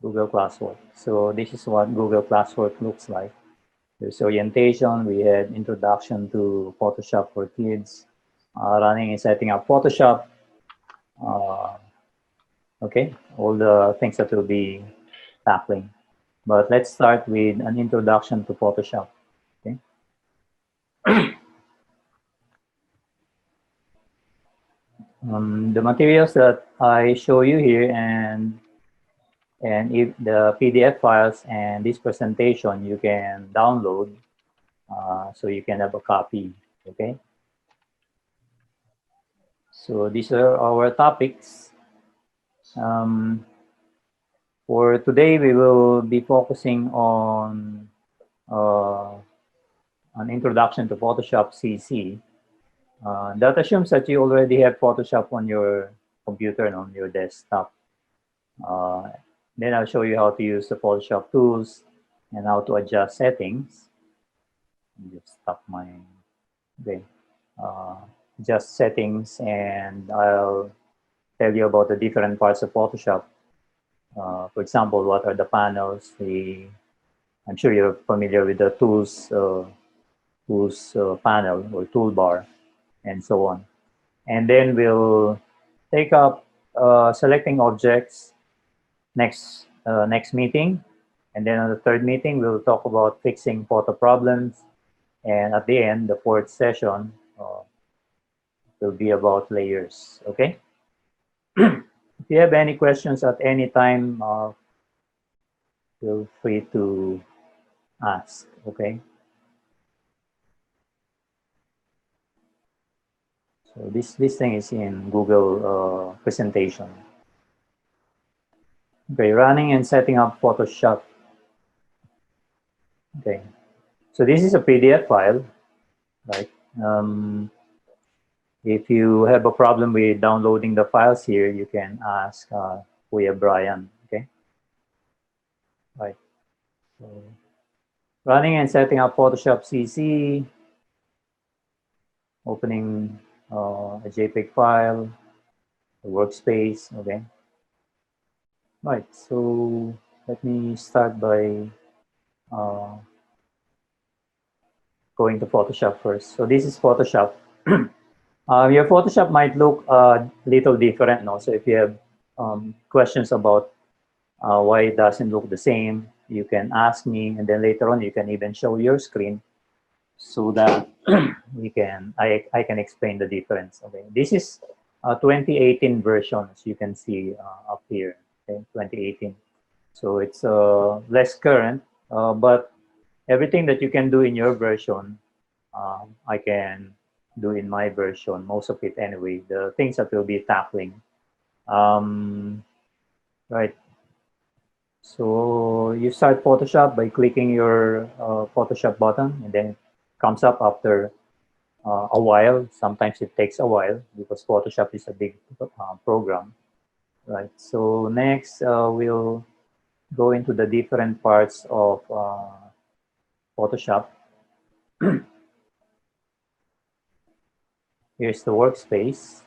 Google Classwork. So this is what Google Classwork looks like. There's orientation, we had introduction to Photoshop for kids, running and setting up Photoshop, uh, okay, all the things that we'll be tackling. But let's start with an introduction to Photoshop, okay? The materials that I show you here and if the PDF files and this presentation you can download so you can have a copy, okay? So these are our topics. Um, for today, we will be focusing on an introduction to Photoshop CC. That assumes that you already have Photoshop on your computer and on your desktop. Uh, then I'll show you how to use the Photoshop tools and how to adjust settings. Just stop my, okay. Uh, adjust settings and I'll tell you about the different parts of Photoshop. For example, what are the panels? I'm sure you're familiar with the tools panel or toolbar and so on. And then we'll take up selecting objects next meeting. And then on the third meeting, we'll talk about fixing photo problems. And at the end, the fourth session will be about layers, okay? If you have any questions at any time, feel free to ask, okay? So this thing is in Google presentation. Okay, running and setting up Photoshop. Okay, so this is a PDF file, right? If you have a problem with downloading the files here, you can ask Kuya Brian, okay? Right, so running and setting up Photoshop CC, opening a JPEG file, a workspace, okay? Right, so let me start by going to Photoshop first. So this is Photoshop. Your Photoshop might look a little different, no? So if you have questions about why it doesn't look the same, you can ask me, and then later on you can even show your screen so that I can explain the difference. Okay, this is a 2018 version, as you can see up here. Okay, 2018. So it's less current, but everything that you can do in your version, I can do in my version, most of it anyway, the things that we'll be tackling. Right. So you start Photoshop by clicking your Photoshop button, and then it comes up after a while. Sometimes it takes a while because Photoshop is a big program. Right. So next, we'll go into the different parts of Photoshop. Here's the workspace.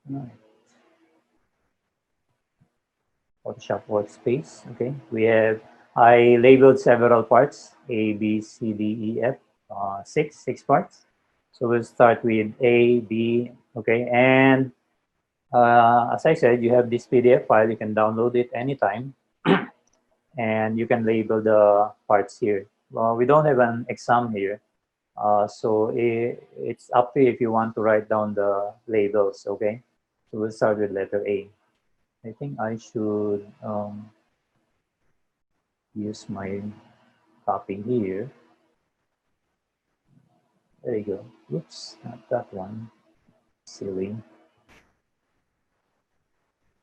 Right. Photoshop workspace. Okay, I labeled several parts, A, B, C, D, E, F, six parts. So we'll start with A, B, okay, and as I said, you have this PDF file, you can download it anytime, and you can label the parts here. Well, we don't have an exam here, so it's up to you if you want to write down the labels, okay? So we'll start with letter A. I think I should use my copy here. There you go. Oops, not that one. Silly.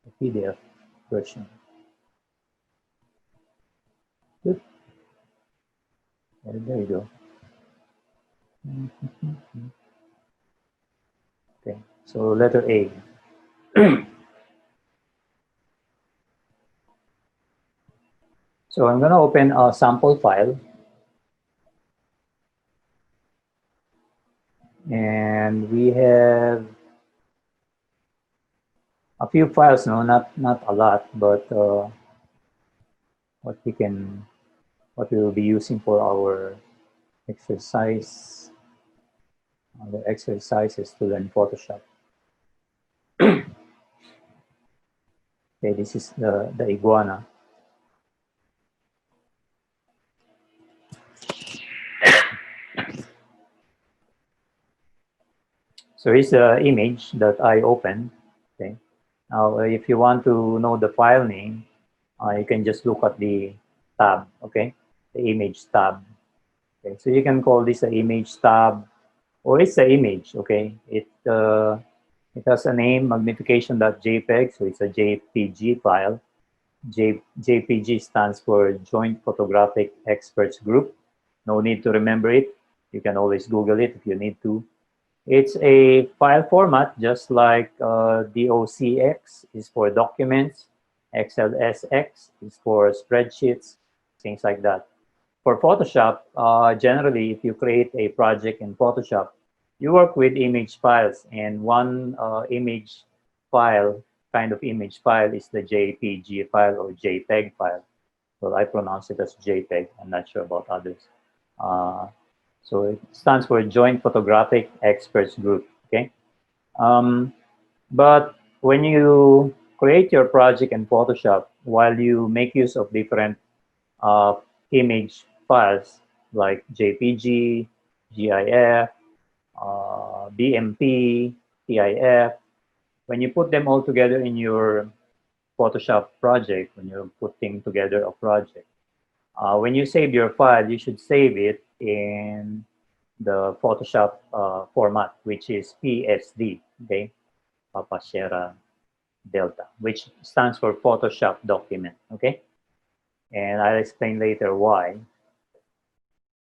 The PDF version. Oop. There you go. Okay, so letter A. So I'm going to open a sample file. And we have a few files, no, not a lot, but what what we will be using for our exercise, the exercises to learn Photoshop. Okay, this is the iguana. So here's the image that I opened. Okay. Now, if you want to know the file name, you can just look at the tab. Okay, the image tab. Okay, so you can call this the image tab, or it's the image. Okay, it has a name, magnification.jpg, so it's a JPG file. JPG stands for Joint Photographic Experts Group. No need to remember it. You can always Google it if you need to. It's a file format, just like DOCX is for documents, XLSX is for spreadsheets, things like that. For Photoshop, generally, if you create a project in Photoshop, you work with image files, and one image file, kind of image file, is the JPG file or JPEG file. Well, I pronounce it as JPEG. I'm not sure about others. So it stands for Joint Photographic Experts Group. Okay, but when you create your project in Photoshop, while you make use of different uh, image files like JPG, GIF, BMP, TIF, when you put them all together in your Photoshop project, when you're putting together a project, when you save your file, you should save it in the Photoshop format, which is PSD, okay, Papa Sierra Delta, which stands for Photoshop document, okay? And I'll explain later why.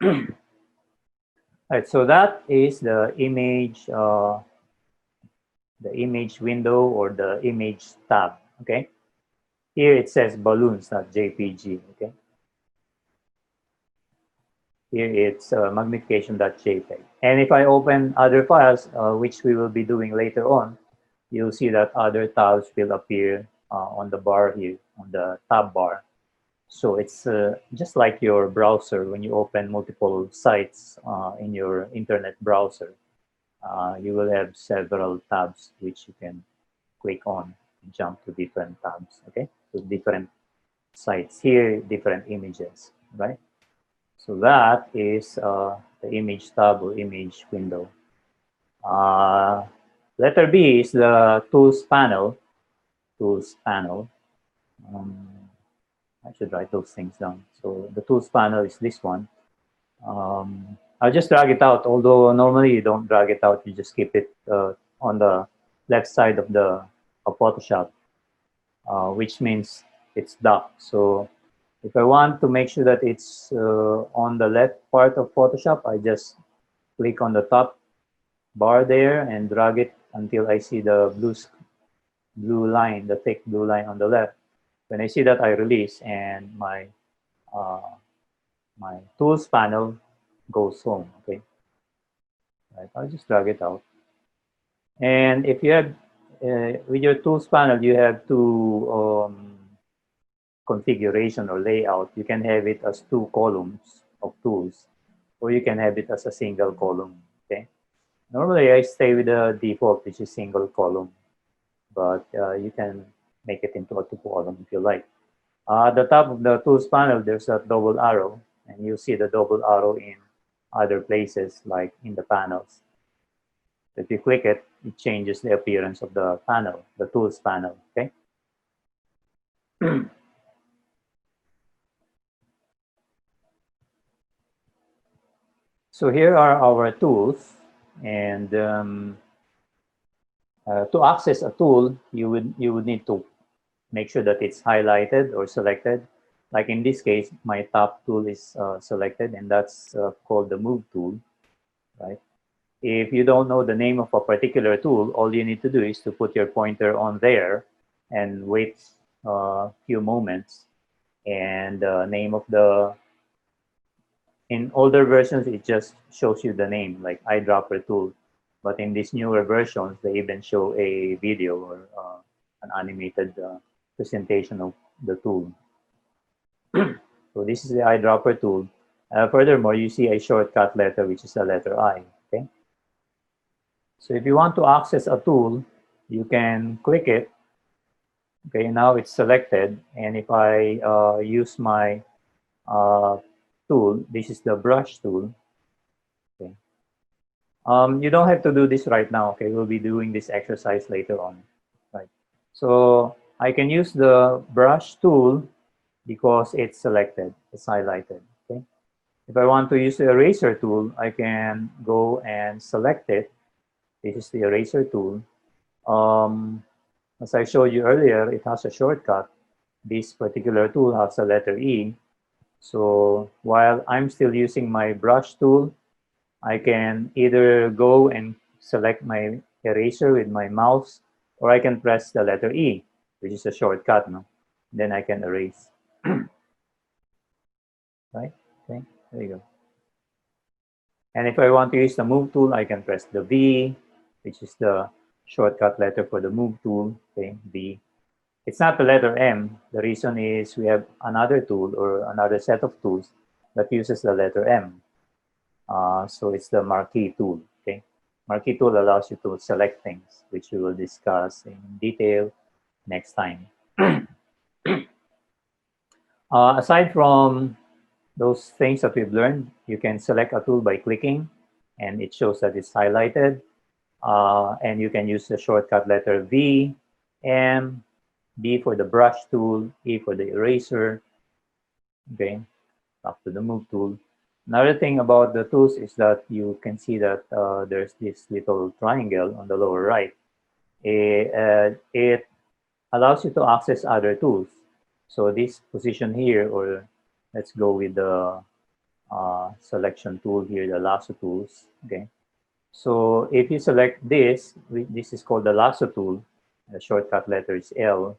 All right, so that is the image window or the image tab, okay? Here it says balloons, not JPG, okay? Here it's magnification.jpg. And if I open other files, which we will be doing later on, you'll see that other tabs will appear on the bar here, on the tab bar. So it's just like your browser when you open multiple sites in your internet browser. You will have several tabs which you can click on, jump to different tabs, okay? So different sites here, different images, right? So that is the image tab or image window. Letter B is the tools panel. Tools panel. I should write those things down. So the tools panel is this one. I'll just drag it out, although normally you don't drag it out, you just keep it on the left side of the Photoshop, which means it's docked. So if I want to make sure that it's on the left part of Photoshop, I just click on the top bar there and drag it until I see the blue line, the thick blue line on the left. When I see that, I release, and my my tools panel goes home. Okay, right. I'll just drag it out. And if you have with your tools panel, you have two configuration or layout. You can have it as two columns of tools, or you can have it as a single column. Okay. Normally, I stay with the default, which is single column, but you can make it into a two column if you like. At the top of the tools panel, there's a double arrow, and you see the double arrow in other places, like in the panels. If you click it, it changes the appearance of the panel, the tools panel, okay? So here are our tools, and to access a tool, you would need to make sure that it's highlighted or selected. Like in this case, my top tool is selected, and that's called the Move tool, right? If you don't know the name of a particular tool, all you need to do is to put your pointer on there and wait a few moments. And the name of in older versions, it just shows you the name, like eyedropper tool. But in these newer versions, they even show a video or an animated presentation of the tool. So this is the eyedropper tool. Furthermore, you see a shortcut letter, which is the letter I. Okay. So if you want to access a tool, you can click it. Okay, now it's selected. And if I use my tool, this is the brush tool. Okay. You don't have to do this right now. Okay, we'll be doing this exercise later on. Right. So I can use the brush tool because it's selected, it's highlighted. Okay. If I want to use the eraser tool, I can go and select it. This is the eraser tool. As I showed you earlier, it has a shortcut. This particular tool has a letter E. So while I'm still using my brush tool, I can either go and select my eraser with my mouse, or I can press the letter E, which is a shortcut. No? Then I can erase. Right? Okay, there you go. And if I want to use the move tool, I can press the V, which is the shortcut letter for the move tool. Okay, V. It's not the letter M. The reason is we have another tool or another set of tools that uses the letter M. So it's the marquee tool. Okay, marquee tool allows you to select things, which we will discuss in detail next time. Aside from those things that we've learned, you can select a tool by clicking, and it shows that it's highlighted. And you can use the shortcut letter V, M, B for the brush tool, E for the eraser. Okay, up to the move tool. Another thing about the tools is that you can see that there's this little triangle on the lower right. It allows you to access other tools. So this position here, or let's go with the selection tool here, the lasso tools. Okay. So if you select this, this is called the lasso tool. The shortcut letter is L.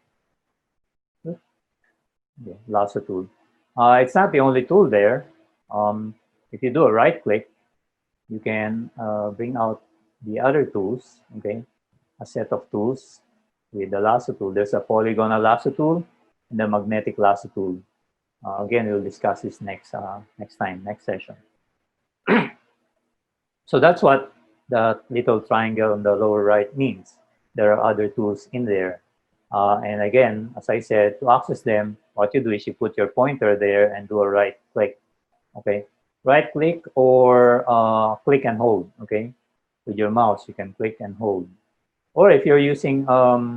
Okay, lasso tool. It's not the only tool there. If you do a right click, you can bring out the other tools, okay? A set of tools with the lasso tool. There's a polygonal lasso tool and the magnetic lasso tool. Again, we'll discuss this next session. So that's what the little triangle on the lower right means. There are other tools in there. And again, as I said, to access them, what you do is you put your pointer there and do a right click. Okay, right click or click and hold. Okay, with your mouse you can click and hold. Or if you're using a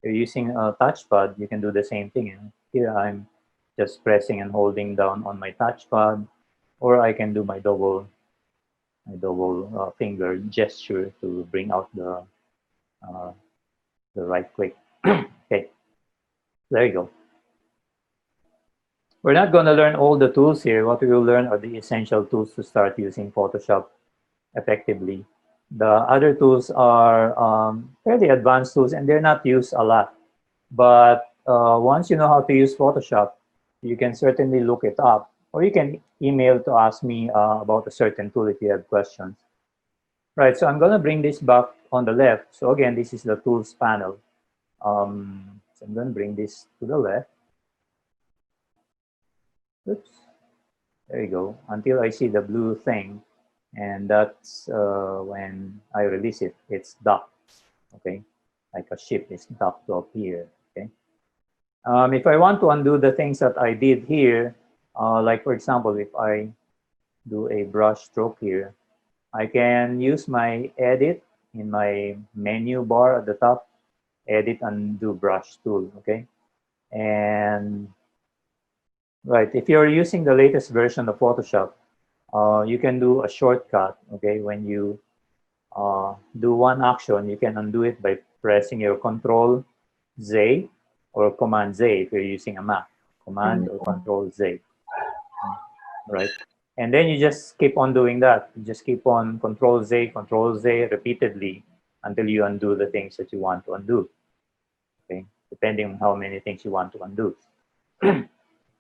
touchpad, you can do the same thing. And here I'm just pressing and holding down on my touchpad, or I can do my double finger gesture to bring out the right click. Okay, there you go. We're not going to learn all the tools here. What we will learn are the essential tools to start using Photoshop effectively. The other tools are fairly advanced tools, and they're not used a lot. But once you know how to use Photoshop, you can certainly look it up, or you can email to ask me about a certain tool if you have questions. Right, so I'm going to bring this back on the left. So again, this is the tools panel. So I'm going to bring this to the left. Oops. There you go. Until I see the blue thing, and that's when I release it. It's docked. Okay, like a ship is docked up here. Okay. If I want to undo the things that I did here, like for example, if I do a brush stroke here, I can use my edit in my menu bar at the top, edit undo brush tool. Okay, and right, if you're using the latest version of Photoshop, you can do a shortcut. Okay, when you do one action, you can undo it by pressing your Control Z or Command Z if you're using a Mac. Command or Control Z. Right, and then you just keep on doing that. You just keep on Control Z repeatedly until you undo the things that you want to undo. Okay, depending on how many things you want to undo.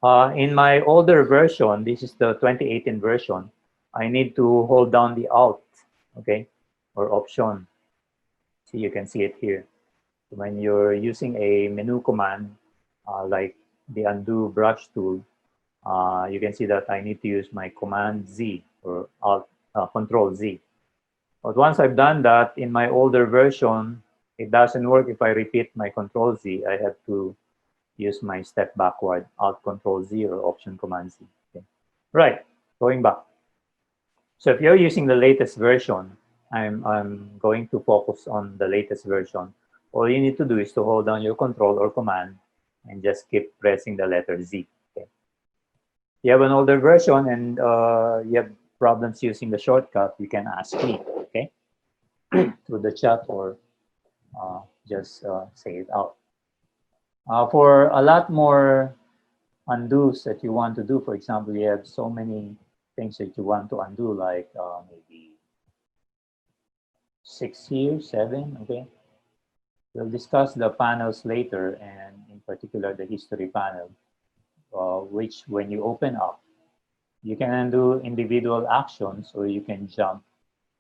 In my older version, this is the 2018 version, I need to hold down the Alt, okay, or Option. So you can see it here. When you're using a menu command, like the undo brush tool, you can see that I need to use my Command Z or Alt, Control Z. But once I've done that, in my older version, it doesn't work if I repeat my Control Z. I have to use my step backward, Alt Control Z or Option Command Z. Okay. Right, going back. So if you're using the latest version, I'm going to focus on the latest version. All you need to do is to hold down your Control or Command and just keep pressing the letter Z. Okay. If you have an older version and you have problems using the shortcut, you can ask me, okay, through the chat or just say it out. For a lot more undos that you want to do, for example, you have so many things that you want to undo, like maybe 6 here, 7, okay? We'll discuss the panels later, and in particular the history panel, which when you open up, you can undo individual actions or you can jump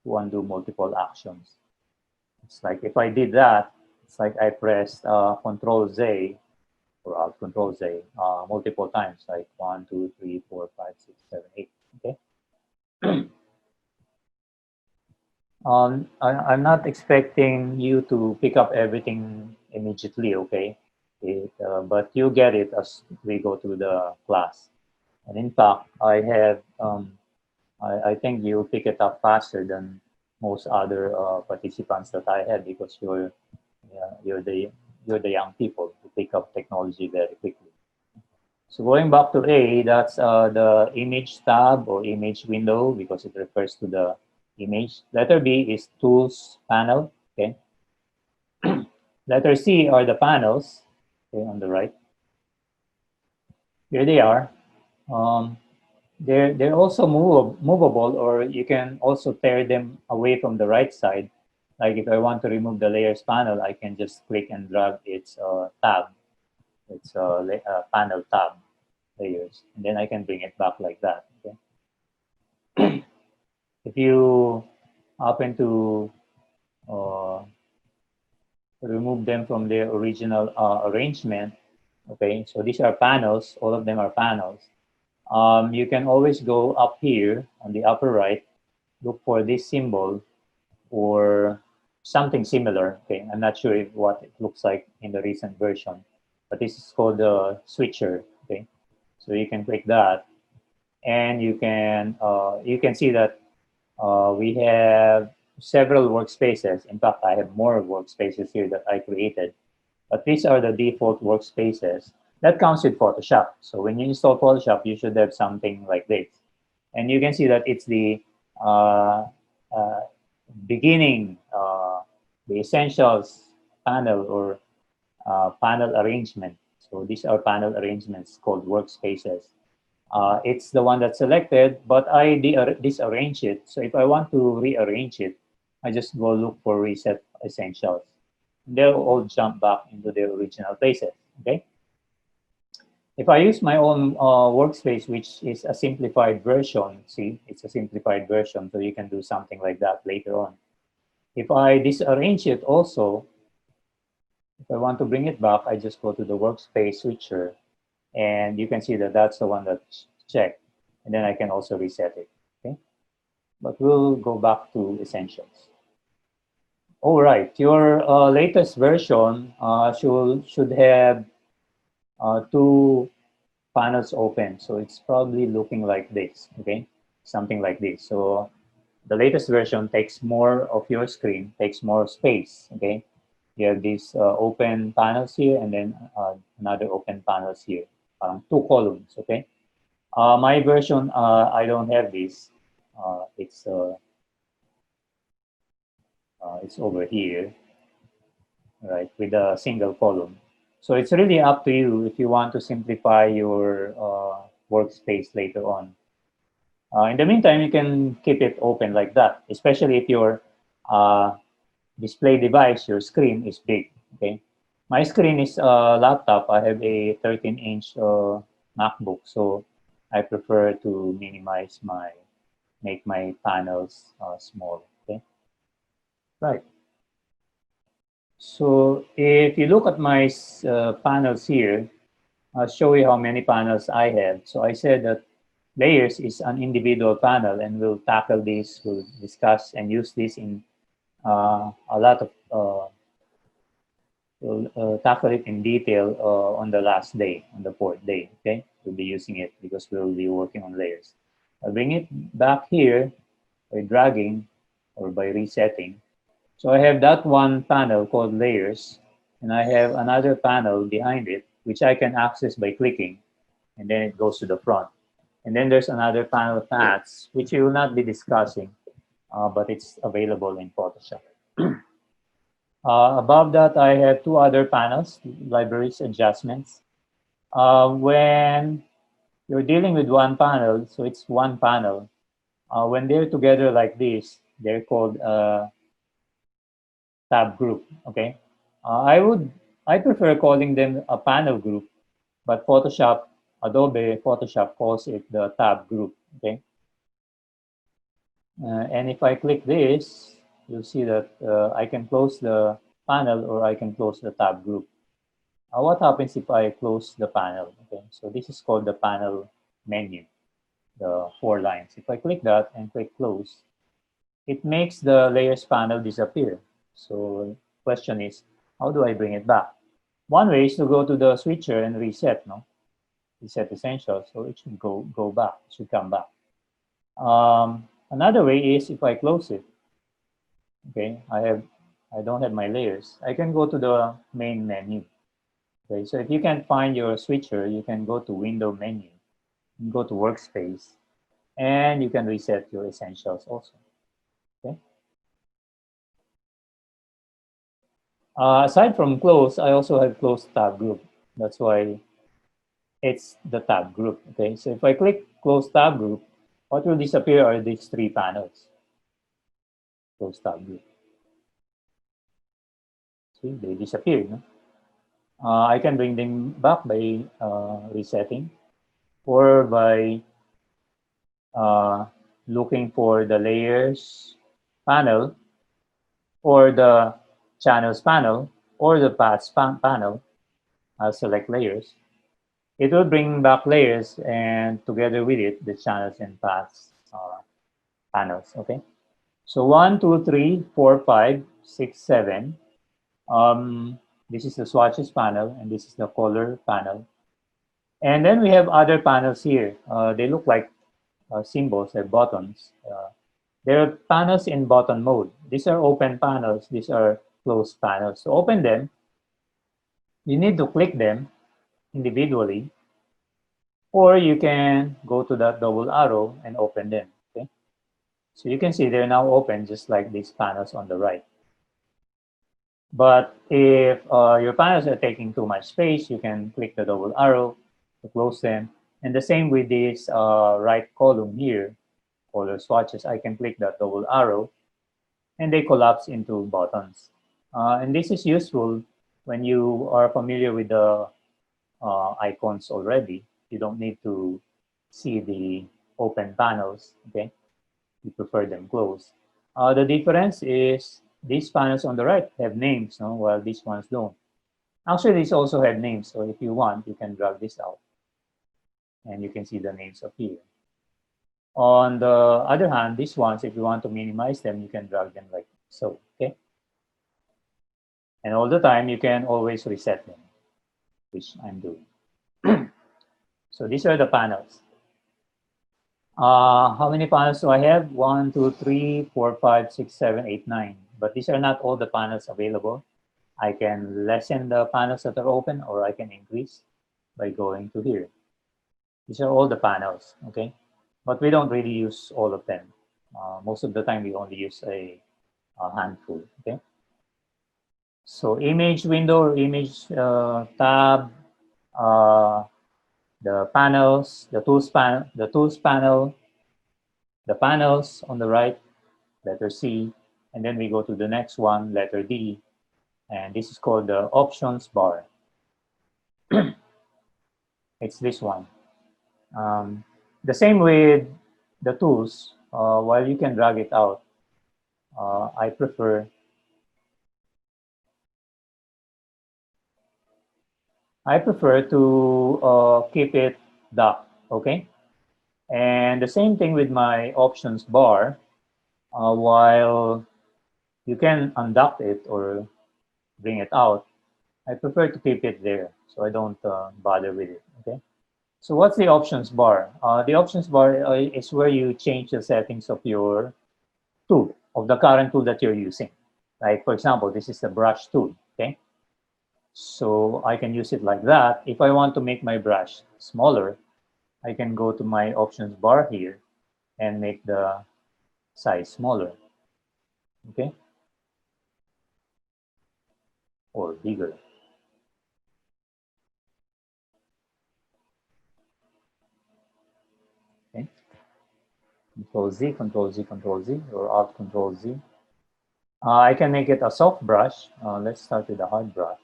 to undo multiple actions. It's like if I did that, it's like I pressed Control Z or Alt Control Z multiple times, like 1, 2, 3, 4, 5, 6, 7, 8. Okay. I'm not expecting you to pick up everything immediately, okay? But you get it as we go through the class. And in fact, I think you'll pick it up faster than most other participants that I had because you're the young people who pick up technology very quickly. So going back to A, that's the image tab or image window because it refers to the image. Letter B is tools panel. Okay. Letter C are the panels. Okay, on the right. Here they are. Um, they're also movable, or you can also tear them away from the right side. Like if I want to remove the layers panel, I can just click and drag its tab. It's panel tab layers, and then I can bring it back like that. Okay. If you happen to uh, remove them from their original arrangement, okay, so these are panels, all of them are panels. You can always go up here on the upper right, look for this symbol or something similar. Okay, I'm not sure what it looks like in the recent version, but this is called the switcher. Okay, so you can click that, and you can see that we have several workspaces. In fact, I have more workspaces here that I created, but these are the default workspaces. That comes with Photoshop. So when you install Photoshop, you should have something like this. And you can see that it's the uh, uh, beginning, the essentials panel or panel arrangement. So these are panel arrangements called workspaces. It's the one that's selected, but I disarrange it. So if I want to rearrange it, I just go look for reset essentials. They'll all jump back into their original places. Okay. If I use my own workspace, which is a simplified version, see, it's a simplified version, so you can do something like that later on. If I disarrange it also, if I want to bring it back, I just go to the workspace switcher, and you can see that that's the one that's checked. And then I can also reset it. Okay. But we'll go back to essentials. All right, your latest version should have two panels open. So it's probably looking like this, okay? Something like this. So the latest version takes more of your screen, takes more space, okay? You have these open panels here and then another open panels here, two columns, okay? My version, I don't have this. It's over here, right, with a single column. So it's really up to you if you want to simplify your workspace later on. In the meantime, you can keep it open like that, especially if your uh, display device, your screen is big. Okay, my screen is a laptop. I have a 13-inch MacBook, so I prefer to make my panels small. Okay, right. So if you look at my panels here, I'll show you how many panels I have. So I said that layers is an individual panel, and we'll tackle this, we'll discuss and use this in a lot of, we'll tackle it in detail on the last day, on the fourth day, okay? We'll be using it because we'll be working on layers. I'll bring it back here by dragging or by resetting. So I have that one panel called layers, and I have another panel behind it, which I can access by clicking, and then it goes to the front. And then there's another panel paths, which we will not be discussing, but it's available in Photoshop. Above that, I have two other panels, libraries adjustments. When you're dealing with one panel, so it's one panel. When they're together like this, they're called tab group, okay? I prefer calling them a panel group, but Adobe Photoshop calls it the tab group, okay? And if I click this, you'll see that I can close the panel or I can close the tab group. What happens if I close the panel? Okay, so this is called the panel menu, the 4 lines. If I click that and click close, it makes the layers panel disappear. So question is, how do I bring it back? One way is to go to the switcher and reset, no? Reset essentials, so it should go back, it should come back. Another way is if I close it, okay, I don't have my layers. I can go to the main menu. Okay, so if you can't find your switcher, you can go to window menu, go to workspace, and you can reset your essentials also. Okay. Aside from close, I also have close tab group. That's why it's the tab group. Okay, so if I click close tab group, what will disappear are these 3 panels. Close tab group. See, they disappear. No? I can bring them back by resetting or by looking for the layers panel or the channels panel or the paths panel. I'll select layers. It will bring back layers and together with it, the channels and paths panels, okay? So 1, 2, 3, 4, 5, 6, 7. This is the swatches panel and this is the color panel. And then we have other panels here. They look like symbols, like buttons. There are panels in button mode. These are open panels. These are closed panels. To open them, you need to click them individually, or you can go to that double arrow and open them. Okay, so you can see they're now open just like these panels on the right. But if your panels are taking too much space, you can click the double arrow to close them. And the same with this right column here, color swatches. I can click that double arrow and they collapse into buttons. And this is useful when you are familiar with the icons already. You don't need to see the open panels, okay? You prefer them closed. The difference is these panels on the right have names, no? While these ones don't. Actually, these also have names, so if you want, you can drag this out and you can see the names appear. On the other hand, these ones, if you want to minimize them, you can drag them like so, okay? And all the time, you can always reset them, which I'm doing. So these are the panels. How many panels do I have? 1, 2, 3, 4, 5, 6, 7, 8, 9. But these are not all the panels available. I can lessen the panels that are open or I can increase by going to here. These are all the panels, okay? But we don't really use all of them. Most of the time, we only use a handful, okay? So image window or image tab, the panels, the tools panel, the panels on the right, letter C, and then we go to the next one, letter D, and this is called the options bar. It's this one. The same with the tools, while you can drag it out, I prefer I prefer to keep it docked, okay? And the same thing with my options bar. While you can undock it or bring it out, I prefer to keep it there so I don't bother with it, okay? So what's the options bar? The options bar is where you change the settings of your tool, of the current tool that you're using. Like, for example, this is the brush tool, okay? So I can use it like that. If I want to make my brush smaller, I can go to my options bar here and make the size smaller, okay? Or bigger. Okay? Control Z, Control Z, Control Z, or Alt Control Z. I can make it a soft brush. Let's start with a hard brush.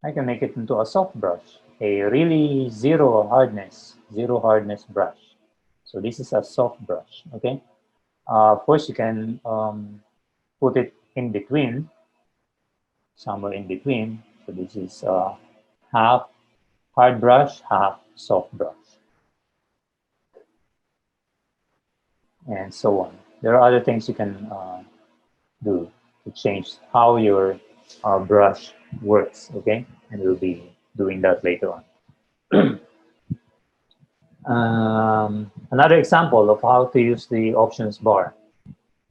I can make it into a soft brush, a really zero hardness brush. So this is a soft brush, okay? Of course, you can put it in between, somewhere in between. So this is half hard brush, half soft brush, and so on. There are other things you can do to change how your brush works, okay? And we'll be doing that later on. Another example of how to use the options bar,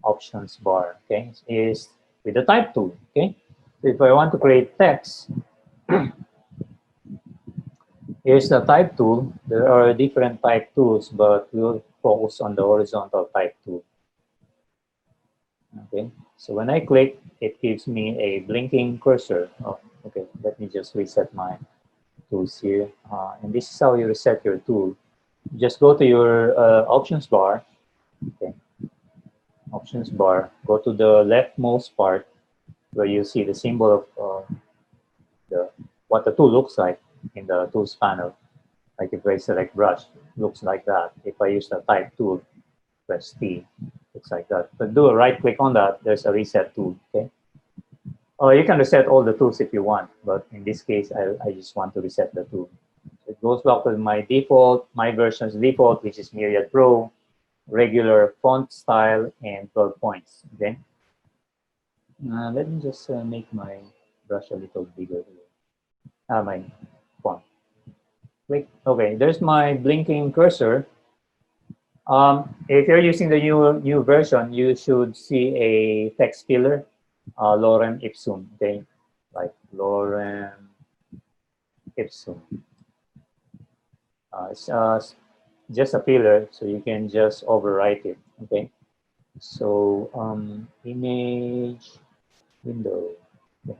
okay, is with the type tool, okay? So if I want to create text, here's the type tool. There are different type tools, but we'll focus on the horizontal type tool. Okay, so when I click, it gives me a blinking cursor. Oh, okay, let me just reset my tools here. And this is how you reset your tool. Just go to your options bar. Okay, options bar. Go to the leftmost part where you see the symbol of the what the tool looks like in the tools panel. Like if I select brush, looks like that. If I use the type tool, press T, looks like that. But do a right click on that, there's a reset tool, okay? You can reset all the tools if you want, but in this case, I just want to reset the tool. So it goes back to my default, my version's default, which is Myriad Pro, regular font style, and 12 points, okay? Let me just make my brush a little bigger here. My font. Click. Okay, there's my blinking cursor. If you're using the new version, you should see a text filler, lorem ipsum, okay? Like lorem ipsum. It's just a filler, so you can just overwrite it, okay? So image window. Okay.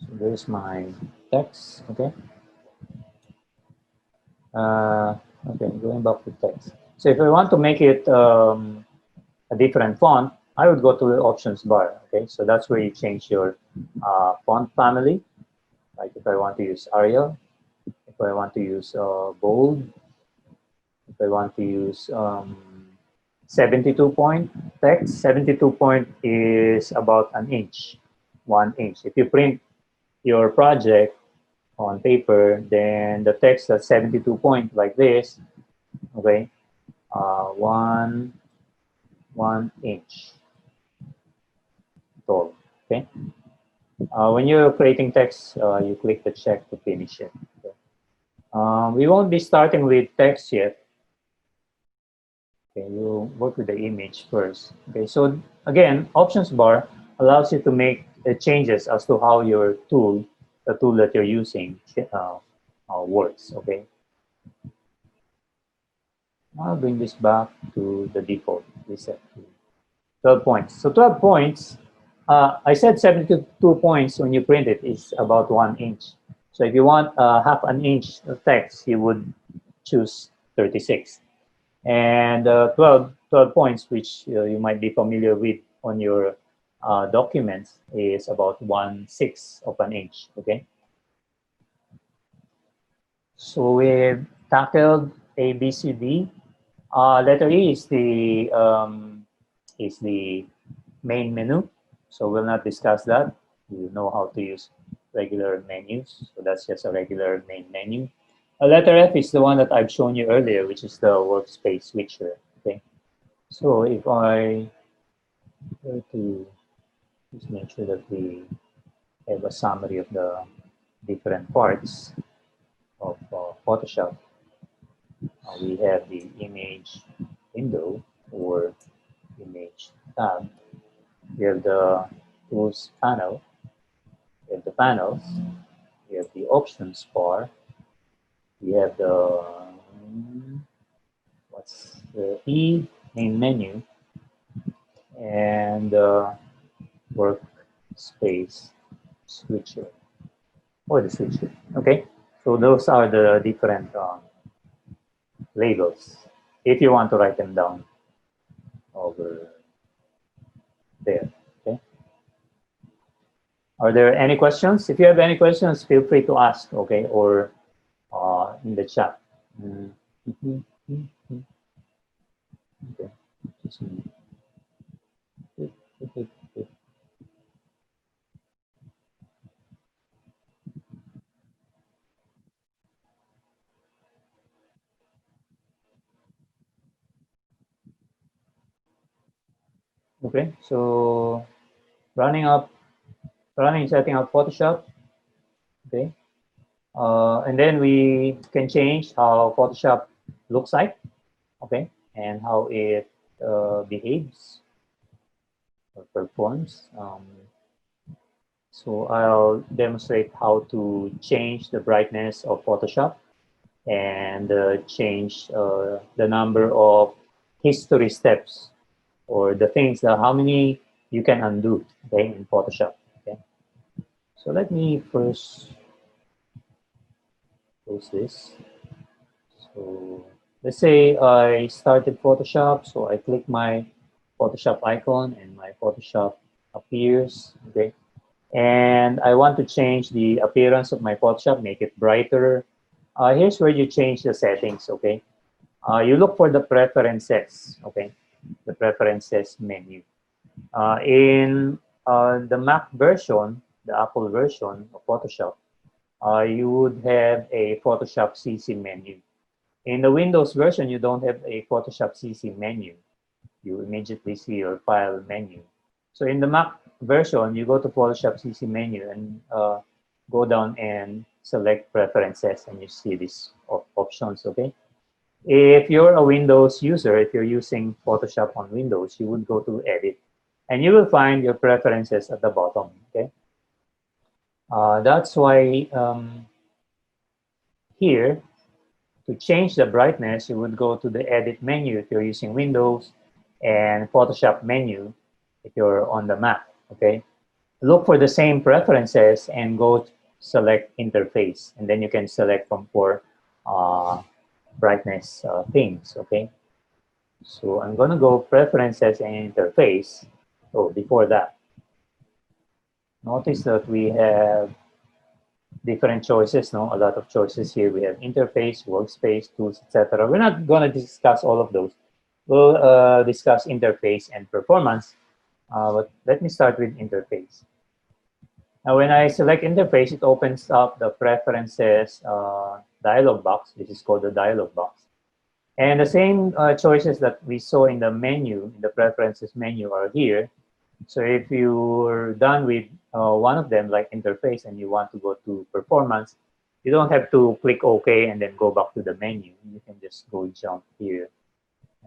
So there's my text, okay? Okay, going back to text. So if I want to make it a different font, I would go to the options bar. Okay, so that's where you change your font family. Like if I want to use Arial, if I want to use bold, if I want to use 72 point text, 72 point is about an inch, 1 inch. If you print your project on paper, then the text at 72 point like this, okay, one 1 inch tall, okay. When you're creating text, you click the check to finish it. Okay. We won't be starting with text yet. Okay, we'll work with the image first. Okay, so again, options bar allows you to make changes as to how your tool, the tool that you're using, works. Okay, I'll bring this back to the default reset. 12 points. So 12 points, I said 72 points when you print it is about 1 inch. So if you want half an inch of text, you would choose 36. And 12 points, which you might be familiar with on your documents, is about 1/6 of an inch, okay? So we've tackled A, B, C, D. Letter E is the main menu. So we'll not discuss that. You know how to use regular menus. So that's just a regular main menu. A letter F is the one that I've shown you earlier, which is the workspace switcher. Okay. So if I were to just make sure that we have a summary of the different parts of Photoshop. We have the image window or image tab. We have the tools panel. We have the panels. We have the options bar. We have the what's the E main menu and the workspace switcher or the switcher. Okay, so those are the different labels. If you want to write them down over there. Okay. Are there any questions? If you have any questions, feel free to ask. Okay, or in the chat. Okay. Okay, so setting up Photoshop. Okay, and then we can change how Photoshop looks like. Okay, and how it behaves or performs. So I'll demonstrate how to change the brightness of Photoshop and change the number of history steps or the things that how many you can undo, okay, in Photoshop. Okay, so let me first close this. So let's say I started Photoshop, so I click my Photoshop icon and my Photoshop appears. Okay, and I want to change the appearance of my Photoshop, make it brighter. Here's where you change the settings. Okay, you look for the preferences. Okay, the preferences menu. In the Mac version, the Apple version of Photoshop, you would have a Photoshop CC menu. In the Windows version, you don't have a Photoshop CC menu. You immediately see your file menu. So in the Mac version, you go to Photoshop CC menu and go down and select preferences, and you see these options. Okay. If you're a Windows user, if you're using Photoshop on Windows, you would go to Edit, and you will find your preferences at the bottom. Okay, that's why here to change the brightness, you would go to the Edit menu if you're using Windows, and Photoshop menu if you're on the Mac. Okay, look for the same preferences and go select Interface, and then you can select from four brightness things. Okay. So I'm going to go Preferences and Interface. Oh, before that, notice that we have different choices, no? A lot of choices here. We have Interface, Workspace, Tools, etc. We're not going to discuss all of those. We'll discuss Interface and Performance, but let me start with Interface. Now, when I select Interface, it opens up the Preferences dialog box. This is called the dialog box. And the same choices that we saw in the menu, in the preferences menu, are here. So if you're done with one of them, like interface, and you want to go to performance, you don't have to click OK and then go back to the menu. You can just go jump here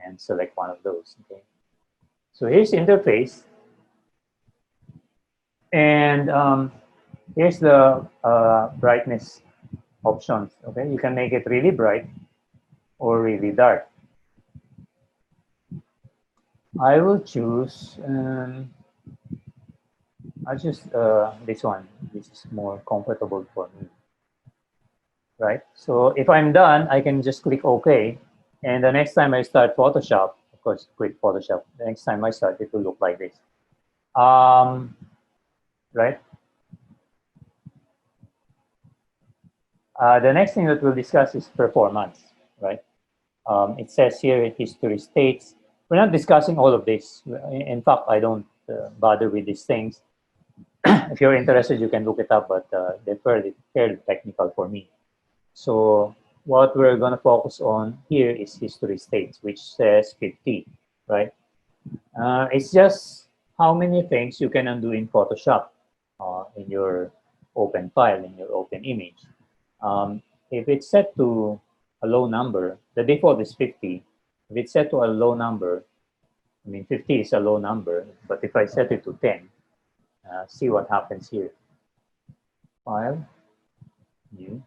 and select one of those. Okay. So here's interface. And here's the brightness options. Okay, you can make it really bright or really dark. I will choose, I'll choose this one. This is more comfortable for me, right? So if I'm done, I can just click OK. And the next time I start Photoshop, of course, quit Photoshop. The next time I start, it will look like this, right? The next thing that we'll discuss is performance, right? It says here, history states. We're not discussing all of this. In fact, I don't bother with these things. If you're interested, you can look it up, but they're fairly technical for me. So what we're going to focus on here is history states, which says 50, right? It's just how many things you can undo in Photoshop in your open file, in your open image. If it's set to a low number, the default is 50. If it's set to a low number, I mean, 50 is a low number, but if I set it to 10, see what happens here. File, new.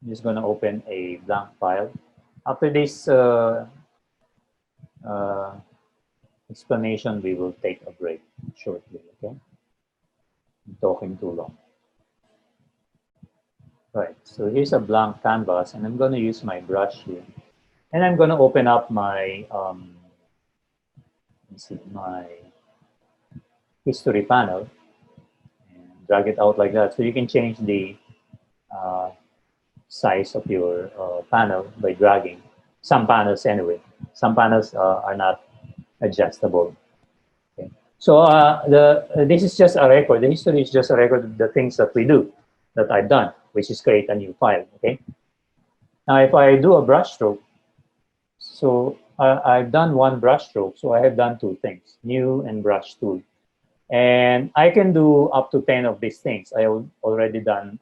I'm just going to open a blank file. After this explanation, we will take a break shortly, okay? I'm talking too long. Right, so here's a blank canvas, and I'm going to use my brush here. And I'm going to open up my, my history panel and drag it out like that. So you can change the size of your panel by dragging. Some panels anyway. Some panels are not adjustable. Okay. So this is just a record. The history is just a record of the things that we do, that I've done, which is create a new file. Okay. Now, if I do a brush stroke, so I've done one brush stroke, so I have done two things: new and brush tool, and I can do up to 10 of these things. I already done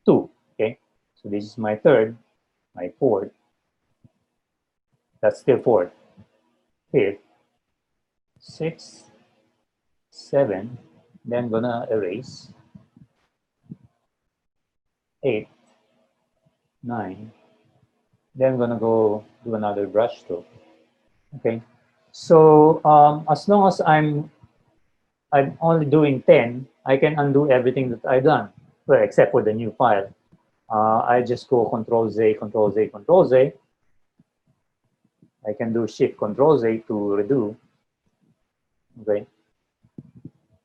2. Okay. So this is my third, my fourth. That's still fourth, fifth, sixth, 7, then gonna erase 8, 9, then gonna go do another brush stroke. Okay, so as long as I'm only doing 10, I can undo everything that I've done, well, except for the new file. I just go Control Z, Control Z, Control Z. I can do Shift Control Z to redo. Okay.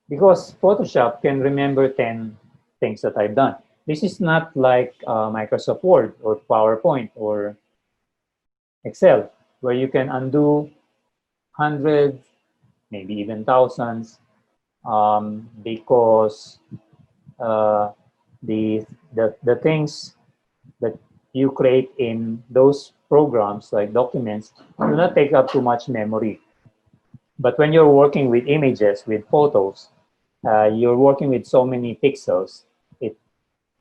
Because Photoshop can remember 10 things that I've done. This is not like Microsoft Word or PowerPoint or Excel, where you can undo hundreds, maybe even thousands, because the things that you create in those programs, like documents, do not take up too much memory. But when you're working with images, with photos, you're working with so many pixels, it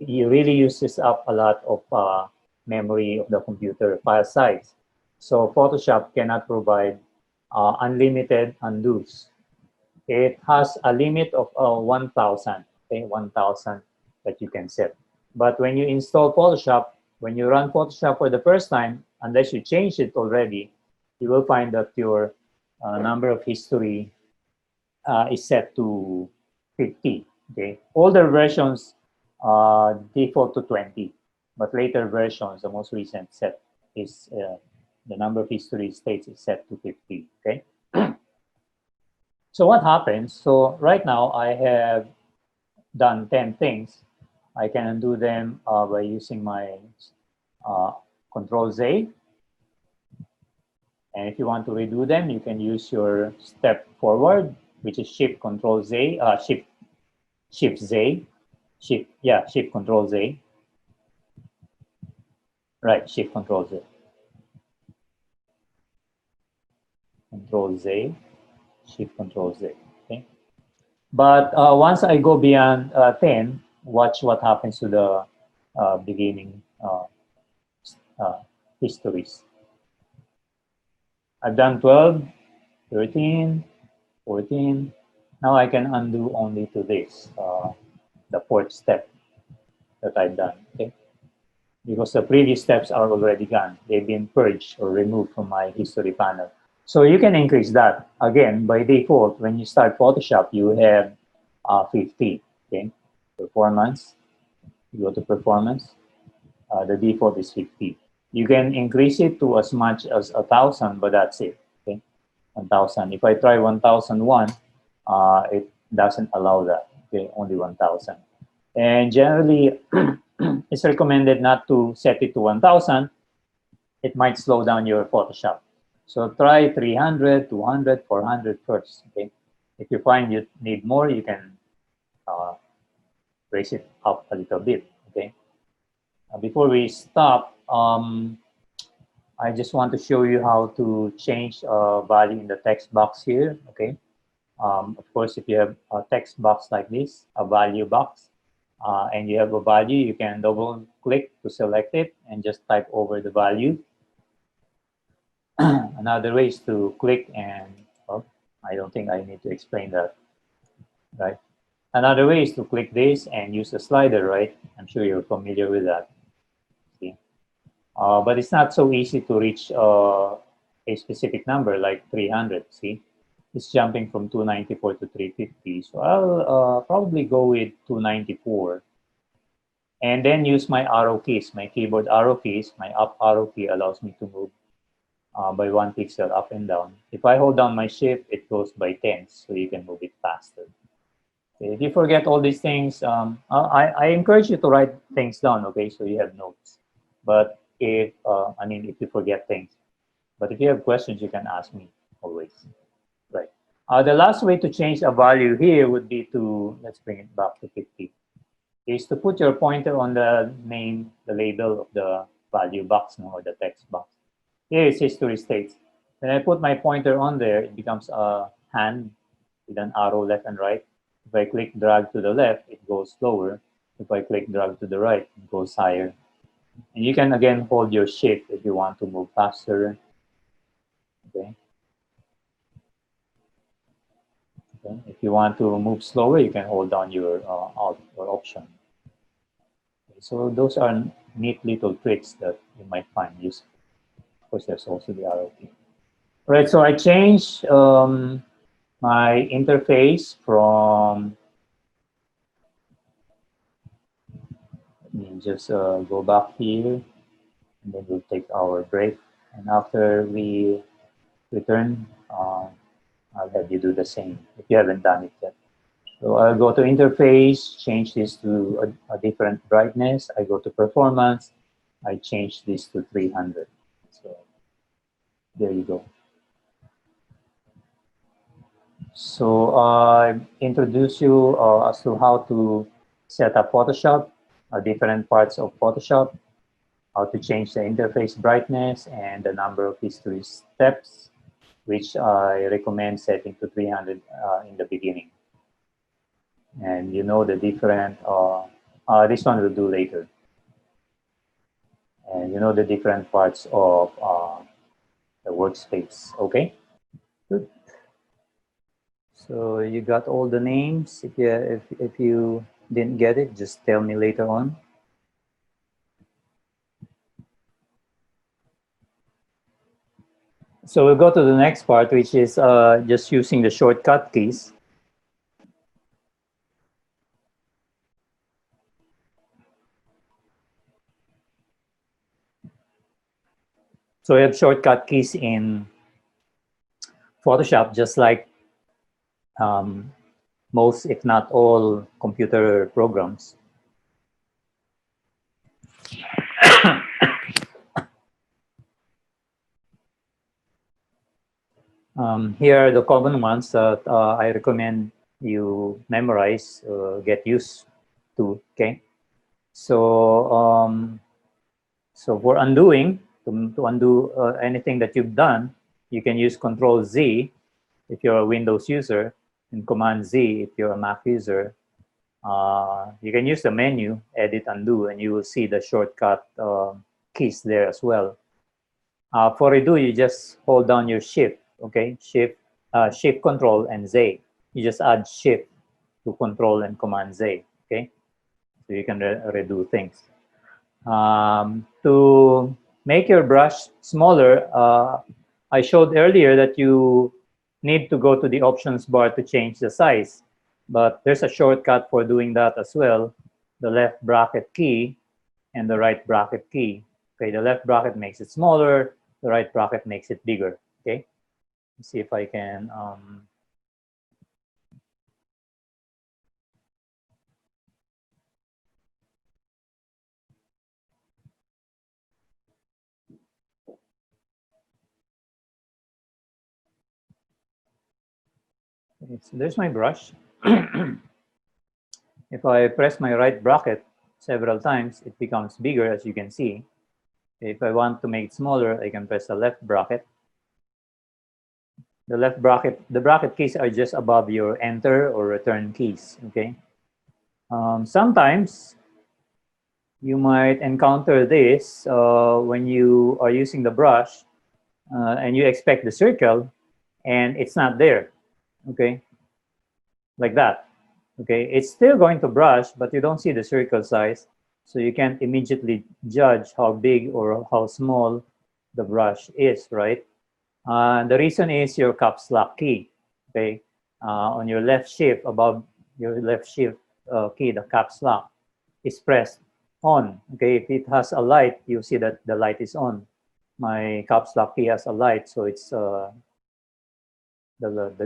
really uses up a lot of memory of the computer file size. So Photoshop cannot provide unlimited undos. It has a limit of 1,000, okay, 1,000 that you can set. But when you install Photoshop, when you run Photoshop for the first time, unless you change it already, you will find that your number of history is set to 50. Okay, older versions default to 20, but later versions, the most recent set is the number of history states is set to 50. Okay. So what happens? So right now I have done 10 things. I can undo them by using my Control Z. And if you want to redo them, you can use your step forward, which is Shift Control Z, Shift Z, Shift Control Z. Right, Shift Control Z. Control Z, Shift Control Z. Okay. But once I go beyond 10, watch what happens to the beginning histories. I've done 12, 13, 14. Now I can undo only to this, the fourth step that I've done, okay? Because the previous steps are already gone. They've been purged or removed from my history panel. So you can increase that. Again, by default, when you start Photoshop, you have 50, okay? Performance, you go to performance, the default is 50. You can increase it to as much as 1,000, but that's it, okay? 1,000. If I try 1,001, it doesn't allow that, okay? Only 1,000. And generally, it's recommended not to set it to 1,000. It might slow down your Photoshop. So try 300, 200, 400 first. Okay. If you find you need more, you can uh, raise it up a little bit. Okay. Before we stop, I just want to show you how to change a value in the text box here. Okay. Of course, if you have a text box like this, a value box, and you have a value, you can double click to select it and just type over the value. Another way is to click and, oh, I don't think I need to explain that, right? Another way is to click this and use the slider, right? I'm sure you're familiar with that. See? But it's not so easy to reach a specific number like 300, see? It's jumping from 294 to 350. So I'll probably go with 294. And then use my arrow keys, my keyboard arrow keys. My up arrow key allows me to move by 1 pixel up and down. If I hold down my shift, it goes by tens, so you can move it faster. Okay, if you forget all these things, I encourage you to write things down, okay, so you have notes. But if you forget things, but if you have questions, you can ask me always. Right. The last way to change a value here would be to, let's bring it back to 50, is to put your pointer on the name, the label of the value box, no, or the text box. Here is history states. When I put my pointer on there, it becomes a hand with an arrow left and right. If I click drag to the left, it goes slower. If I click drag to the right, it goes higher. And you can again hold your shift if you want to move faster. Okay. Okay. If you want to move slower, you can hold down your alt or option. Okay. So those are neat little tricks that you might find useful. Of course, there's also the arrow key. Right. So I changed my interface from. Let me just go back here, and then we'll take our break. And after we return, I'll have you do the same if you haven't done it yet. So I'll go to interface, change this to a different brightness. I go to performance. I change this to 300. So there you go. So I introduce you as to how to set up Photoshop, different parts of Photoshop, how to change the interface brightness and the number of history steps, which I recommend setting to 300 in the beginning. And you know the different, this one we'll do later. And you know the different parts of the workspace, okay? Good. So you got all the names. If you didn't get it, just tell me later on. So we'll go to the next part, which is just using the shortcut keys. So we have shortcut keys in Photoshop, just like most, if not all, computer programs. Here are the common ones that I recommend you memorize, get used to, okay? So, so for undoing, to undo anything that you've done, you can use Control Z if you're a Windows user, and Command Z if you're a Mac user. You can use the menu, Edit, Undo, and you will see the shortcut keys there as well. For redo, you just hold down your Shift, okay? Shift Control and Z. You just add Shift to Control and Command Z, okay? So you can redo things. To make your brush smaller, I showed earlier that you need to go to the options bar to change the size, but there's a shortcut for doing that as well. The left bracket key and the right bracket key. Okay, the left bracket makes it smaller, the right bracket makes it bigger. Okay, let's see if I can Okay, so there's my brush. If I press my right bracket several times, it becomes bigger, as you can see. If I want to make it smaller, I can press the left bracket. The bracket keys are just above your enter or return keys, okay? Sometimes you might encounter this when you are using the brush and you expect the circle and it's not there, okay? Like that, okay? It's still going to brush, but you don't see the circle size, so you can't immediately judge how big or how small the brush is, right? The reason is your caps lock key, okay? On your left shift, above your left shift key, the caps lock is pressed on, okay? If it has a light, you see that the light is on. My caps lock key has a light, so it's the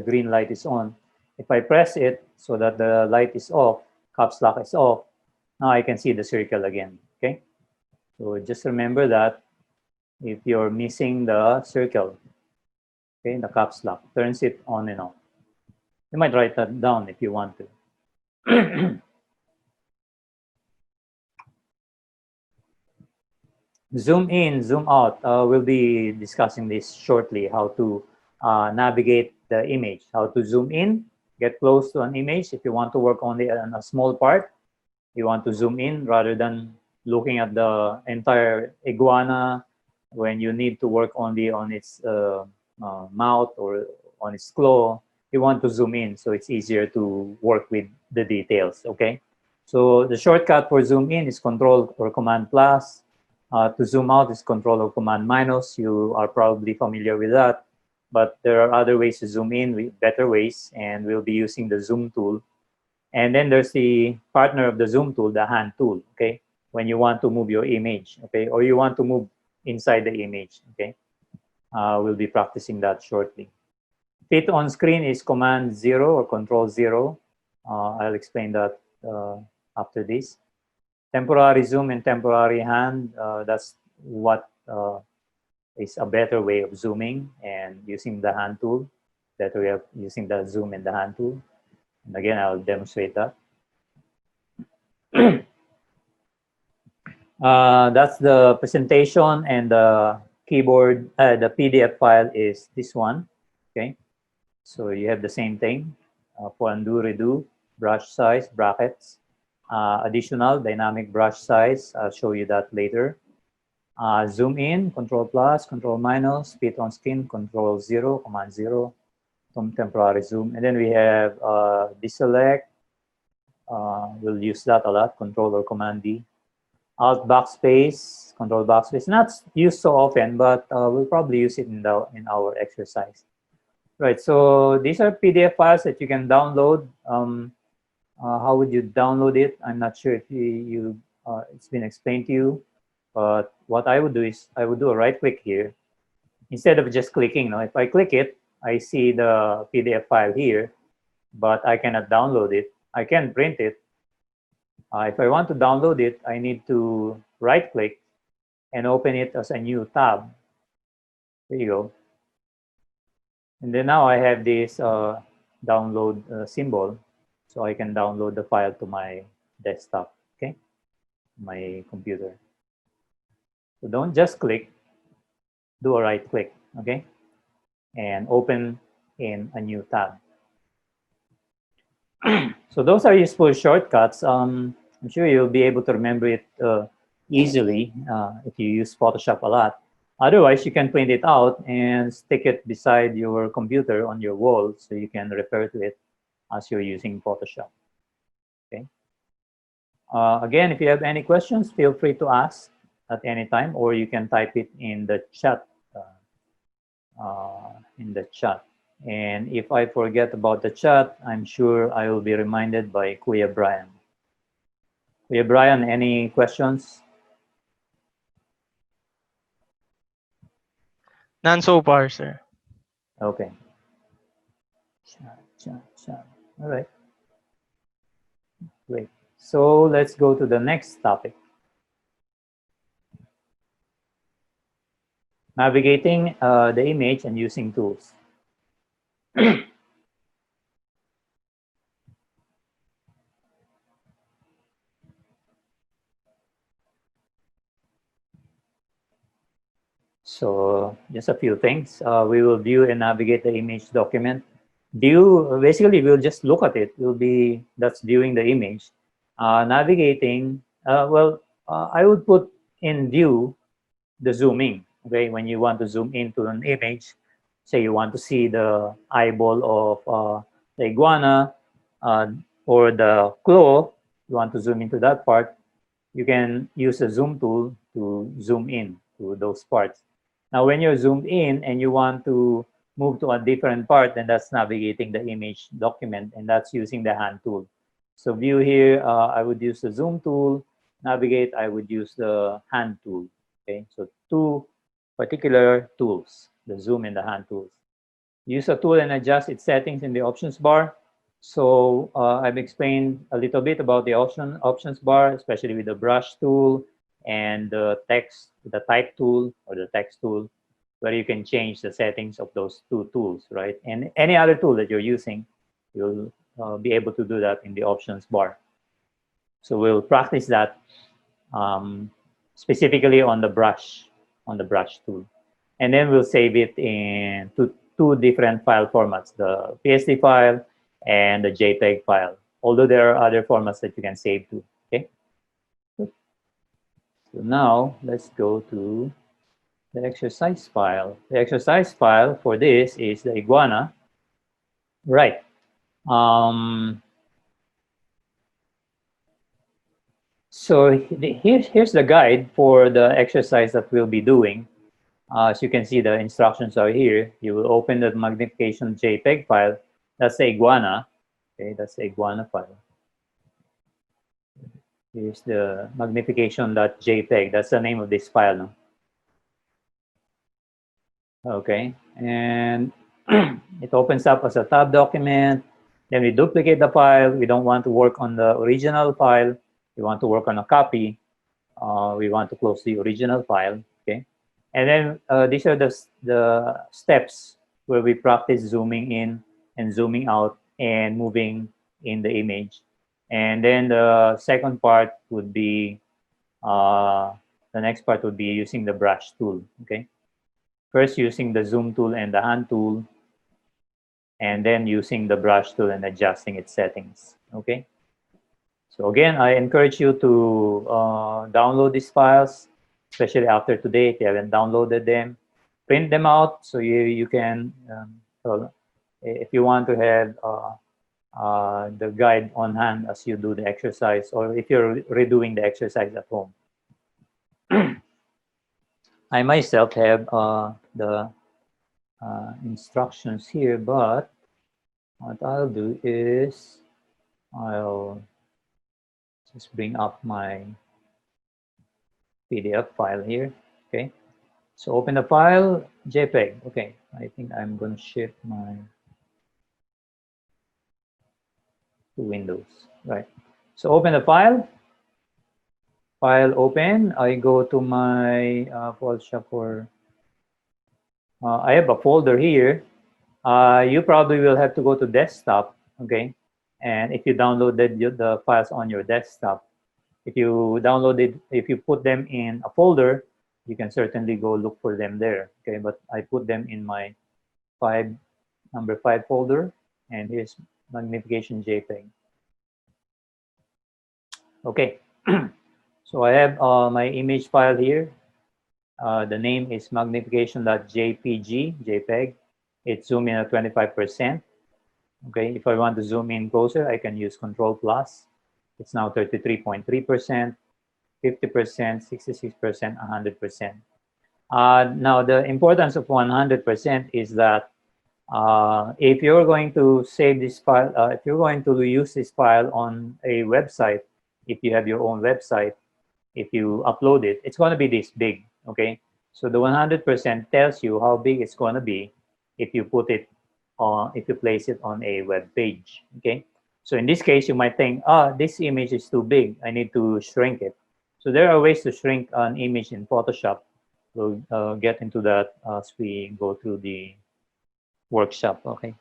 green light is on. If I press it so that the light is off, caps lock is off, now I can see the circle again, okay? So just remember that if you're missing the circle, okay, the caps lock turns it on and off. You might write that down if you want to. Zoom in, zoom out. We'll be discussing this shortly, how to navigate the image, how to zoom in, get close to an image. If you want to work only on a small part, you want to zoom in rather than looking at the entire iguana when you need to work only on its mouth or on its claw. You want to zoom in so it's easier to work with the details, okay? So the shortcut for zoom in is Control or Command plus. To zoom out is Control or Command minus. You are probably familiar with that, but there are other ways to zoom in, with better ways, and we'll be using the zoom tool. And then there's the partner of the zoom tool, the hand tool, okay? When you want to move your image, okay? Or you want to move inside the image, okay? We'll be practicing that shortly. Fit on screen is Command 0 or Control 0. I'll explain that after this. Temporary zoom and temporary hand, that's what is a better way of zooming and using the hand tool, better way of using the zoom and the hand tool. And again, I'll demonstrate that. That's the presentation, and the keyboard, the PDF file is this one, okay? So you have the same thing for undo, redo, brush size, brackets, additional dynamic brush size. I'll show you that later. Zoom in, Control plus, Control minus, fit on screen, Control 0, Command 0, temporary zoom. And then we have deselect. We'll use that a lot, Control or Command D. Alt backspace, Control backspace. Not used so often, but we'll probably use it in our exercise. Right, so these are PDF files that you can download. How would you download it? I'm not sure if it's been explained to you, but what I would do is I would do a right click here. Instead of just clicking, if I click it, I see the PDF file here, but I cannot download it. I can print it. If I want to download it, I need to right click and open it as a new tab. There you go. And then now I have this download symbol, so I can download the file to my desktop, okay, my computer. So don't just click, do a right click, okay, and open in a new tab. So those are useful shortcuts. I'm sure you'll be able to remember it easily if you use Photoshop a lot. Otherwise, you can print it out and stick it beside your computer on your wall so you can refer to it as you're using Photoshop. Okay. Again, if you have any questions, feel free to ask at any time, or you can type it in the chat. And if I forget about the chat, I'm sure I will be reminded by Kuya Brian. Kuya Brian, any questions? None so far, sir. Okay. Chat. All right. Great. So let's go to the next topic. Navigating the image and using tools. So just a few things. We will view and navigate the image document. View, basically, we'll just look at it. That's viewing the image. Navigating, I would put in view the zooming. Okay, when you want to zoom into an image, say you want to see the eyeball of the iguana uh, or the claw, you want to zoom into that part, you can use a zoom tool to zoom in to those parts. Now, when you're zoomed in and you want to move to a different part, then that's navigating the image document, and that's using the hand tool. So view here, I would use the zoom tool. Navigate, I would use the hand tool. Okay, so two particular tools, the zoom and the hand tools. Use a tool and adjust its settings in the options bar. So I've explained a little bit about the options bar, especially with the brush tool and the type tool or the text tool, where you can change the settings of those two tools, right? And any other tool that you're using, you'll be able to do that in the options bar. So we'll practice that specifically on the brush tool. And then we'll save it in two different file formats, the PSD file and the JPEG file, although there are other formats that you can save to, okay? So now let's go to the exercise file. The exercise file for this is the iguana. Right. So here's the guide for the exercise that we'll be doing. As you can see, the instructions are here. You will open the magnification JPEG file. That's the iguana. Okay, that's the iguana file. Here's the magnification.jpg. That's the name of this file. No? Okay, and it opens up as a tab document. Then we duplicate the file. We don't want to work on the original file. We want to work on a copy. We want to close the original file. Okay, and then these are the steps where we practice zooming in and zooming out and moving in the image. And then the second part would be, the next part would be using the brush tool, okay? First using the zoom tool and the hand tool, and then using the brush tool and adjusting its settings, okay? So again, I encourage you to download these files, especially after today, if you haven't downloaded them. Print them out so you can, so if you want to have the guide on hand as you do the exercise, or if you're redoing the exercise at home. I myself have the instructions here, but what I'll do is I'll just bring up my PDF file here. Okay, so open the file, JPEG. Okay, I think I'm going to shift my to Windows. Right. So open the file. File open. I go to my Photoshop for. I have a folder here. You probably will have to go to desktop. Okay, and if you downloaded the files on your desktop, if you put them in a folder, you can certainly go look for them there. Okay, but I put them in my number 5 folder, and here's magnification JPEG. Okay, so I have my image file here. The name is magnification.jpg. It's zoom in at 25%. Okay, if I want to zoom in closer, I can use Control+. It's now 33.3%, 50%, 66%, 100%. Now, the importance of 100% is that if you're going to save this file, if you're going to use this file on a website, if you have your own website, if you upload it, it's going to be this big, okay? So the 100% tells you how big it's going to be if you put it on, if you place it on a web page, okay? So in this case, you might think, this image is too big. I need to shrink it. So there are ways to shrink an image in Photoshop. We'll get into that as we go through the workshop, okay?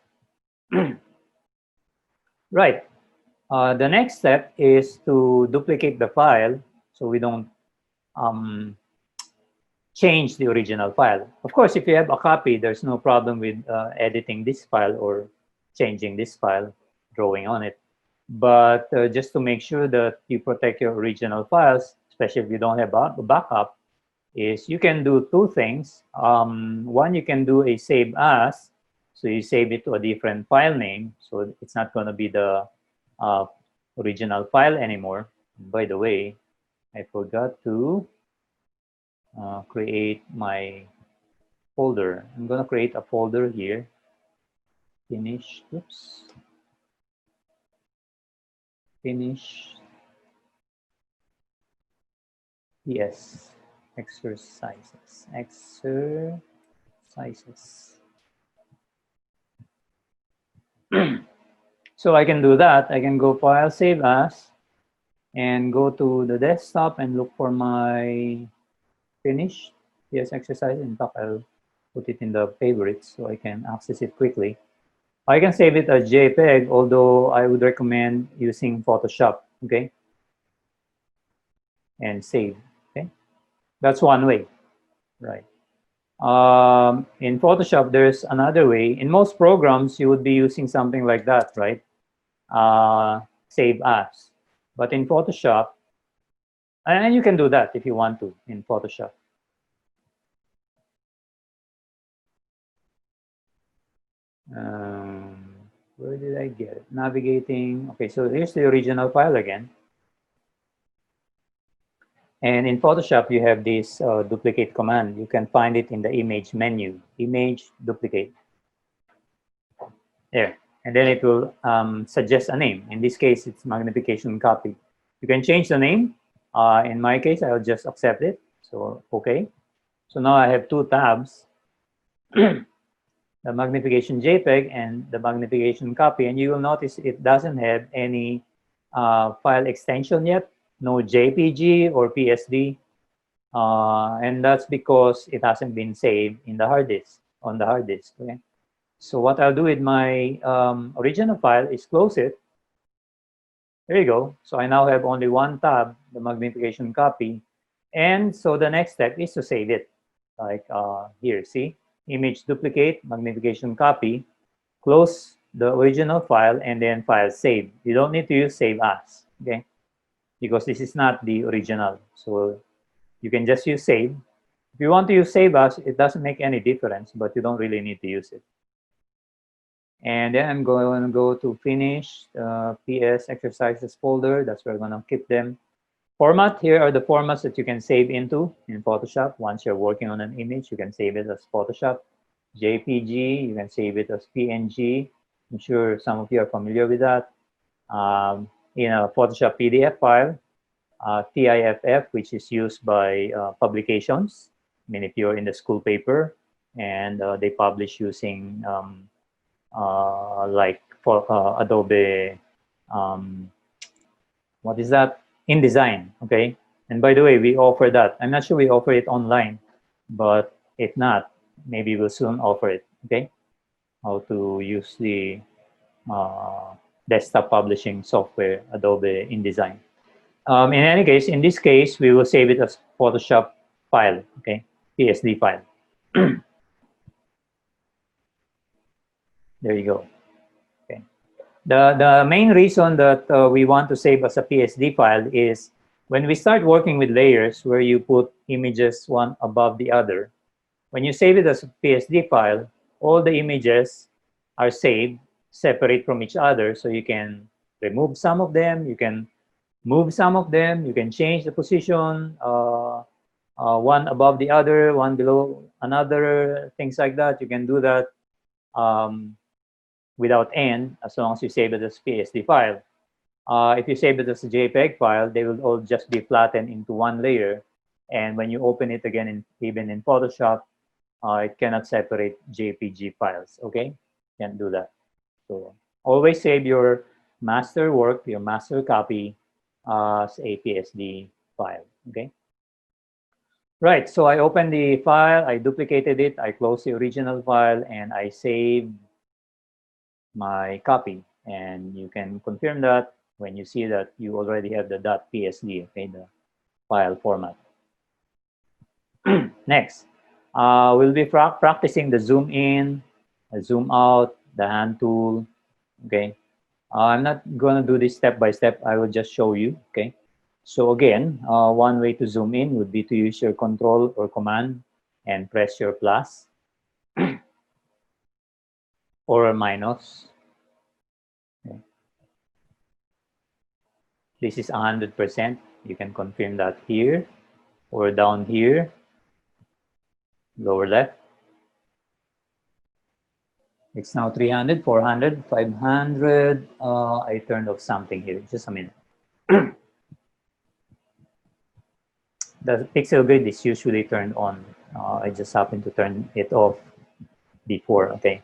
Right. The next step is to duplicate the file so we don't change the original file. Of course, if you have a copy, there's no problem with editing this file or changing this file, drawing on it. But just to make sure that you protect your original files, especially if you don't have a backup, is you can do two things. One, you can do a save as, so you save it to a different file name, so it's not going to be the original file anymore. By the way, I forgot to create my folder. I'm going to create a folder here. Finish, oops. Finish, yes, exercises. So I can do that. I can go File, Save As, and go to the desktop and look for my finish PS exercise. In fact, I'll put it in the favorites so I can access it quickly. I can save it as JPEG, although I would recommend using Photoshop, okay? And save, okay? That's one way, right? In Photoshop, there's another way. In most programs, you would be using something like that, right? Save as. But in Photoshop, and you can do that if you want to in Photoshop. Where did I get it? Navigating. Okay, so here's the original file again. And in Photoshop, you have this duplicate command. You can find it in the image menu, image duplicate. There. And then it will suggest a name. In this case, it's magnification copy. You can change the name. In my case, I'll just accept it. So, okay. So now I have two tabs, the magnification JPEG and the magnification copy. And you will notice it doesn't have any file extension yet, no JPG or PSD. And that's because it hasn't been saved in the hard disk, on the hard disk. Okay? So what I'll do with my original file is close it. There you go. So I now have only one tab, the magnification copy. And so the next step is to save it. Like here, see? Image duplicate, magnification copy, close the original file, and then file save. You don't need to use save as, okay? Because this is not the original. So you can just use save. If you want to use save as, it doesn't make any difference, but you don't really need to use it. And then I'm going to go to finish PS exercises folder. That's where I'm going to keep them. Format, here are the formats that you can save into in Photoshop. Once you're working on an image, you can save it as Photoshop. JPG, you can save it as PNG. I'm sure some of you are familiar with that. In a Photoshop PDF file, TIFF, which is used by publications. I mean, if you're in the school paper and they publish using like for Adobe, what is that? InDesign, okay? And by the way, we offer that. I'm not sure we offer it online, but if not, maybe we'll soon offer it, okay? How to use the desktop publishing software, Adobe InDesign. In any case, in this case, we will save it as Photoshop file, okay? PSD file. There you go. Okay. The main reason that we want to save as a PSD file is when we start working with layers where you put images one above the other, when you save it as a PSD file, all the images are saved separate from each other, so you can remove some of them, you can move some of them, you can change the position, one above the other, one below another, things like that. You can do that without end, as long as you save it as PSD file. If you save it as a JPEG file, they will all just be flattened into one layer. And when you open it again, even in Photoshop, it cannot separate JPG files, okay? Can't do that. So always save your master work, your master copy as a PSD file, okay? Right, so I opened the file, I duplicated it, I closed the original file, and I saved my copy. And you can confirm that when you see that you already have the .psd, okay, the file format. Next, we'll be practicing the zoom in, zoom out, the hand tool. Okay. I'm not going to do this step by step. I will just show you. Okay. So again, one way to zoom in would be to use your control or command and press your plus or a minus. Okay. This is 100%. You can confirm that here or down here, lower left. It's now 300, 400, 500. I turned off something here. Just a minute. The pixel grid is usually turned on. I just happened to turn it off before. Okay.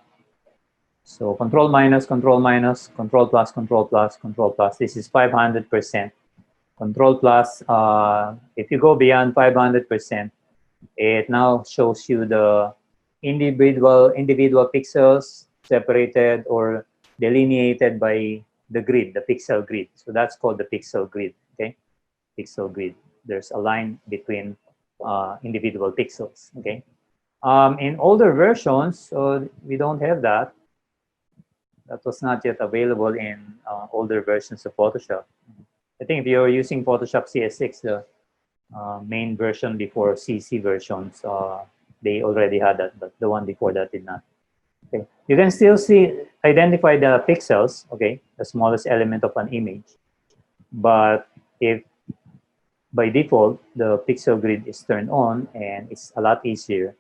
So control minus, control minus, control plus, control plus, control plus. This is 500%. Control plus, if you go beyond 500%, it now shows you the individual pixels separated or delineated by the grid, the pixel grid. So that's called the pixel grid. Okay, pixel grid. There's a line between individual pixels. Okay. In older versions, we don't have that. That was not yet available in older versions of Photoshop. I think if you're using Photoshop CS6, the main version before CC versions, they already had that, but the one before that did not. Okay, you can still identify the pixels, okay, the smallest element of an image, but if by default the pixel grid is turned on, and it's a lot easier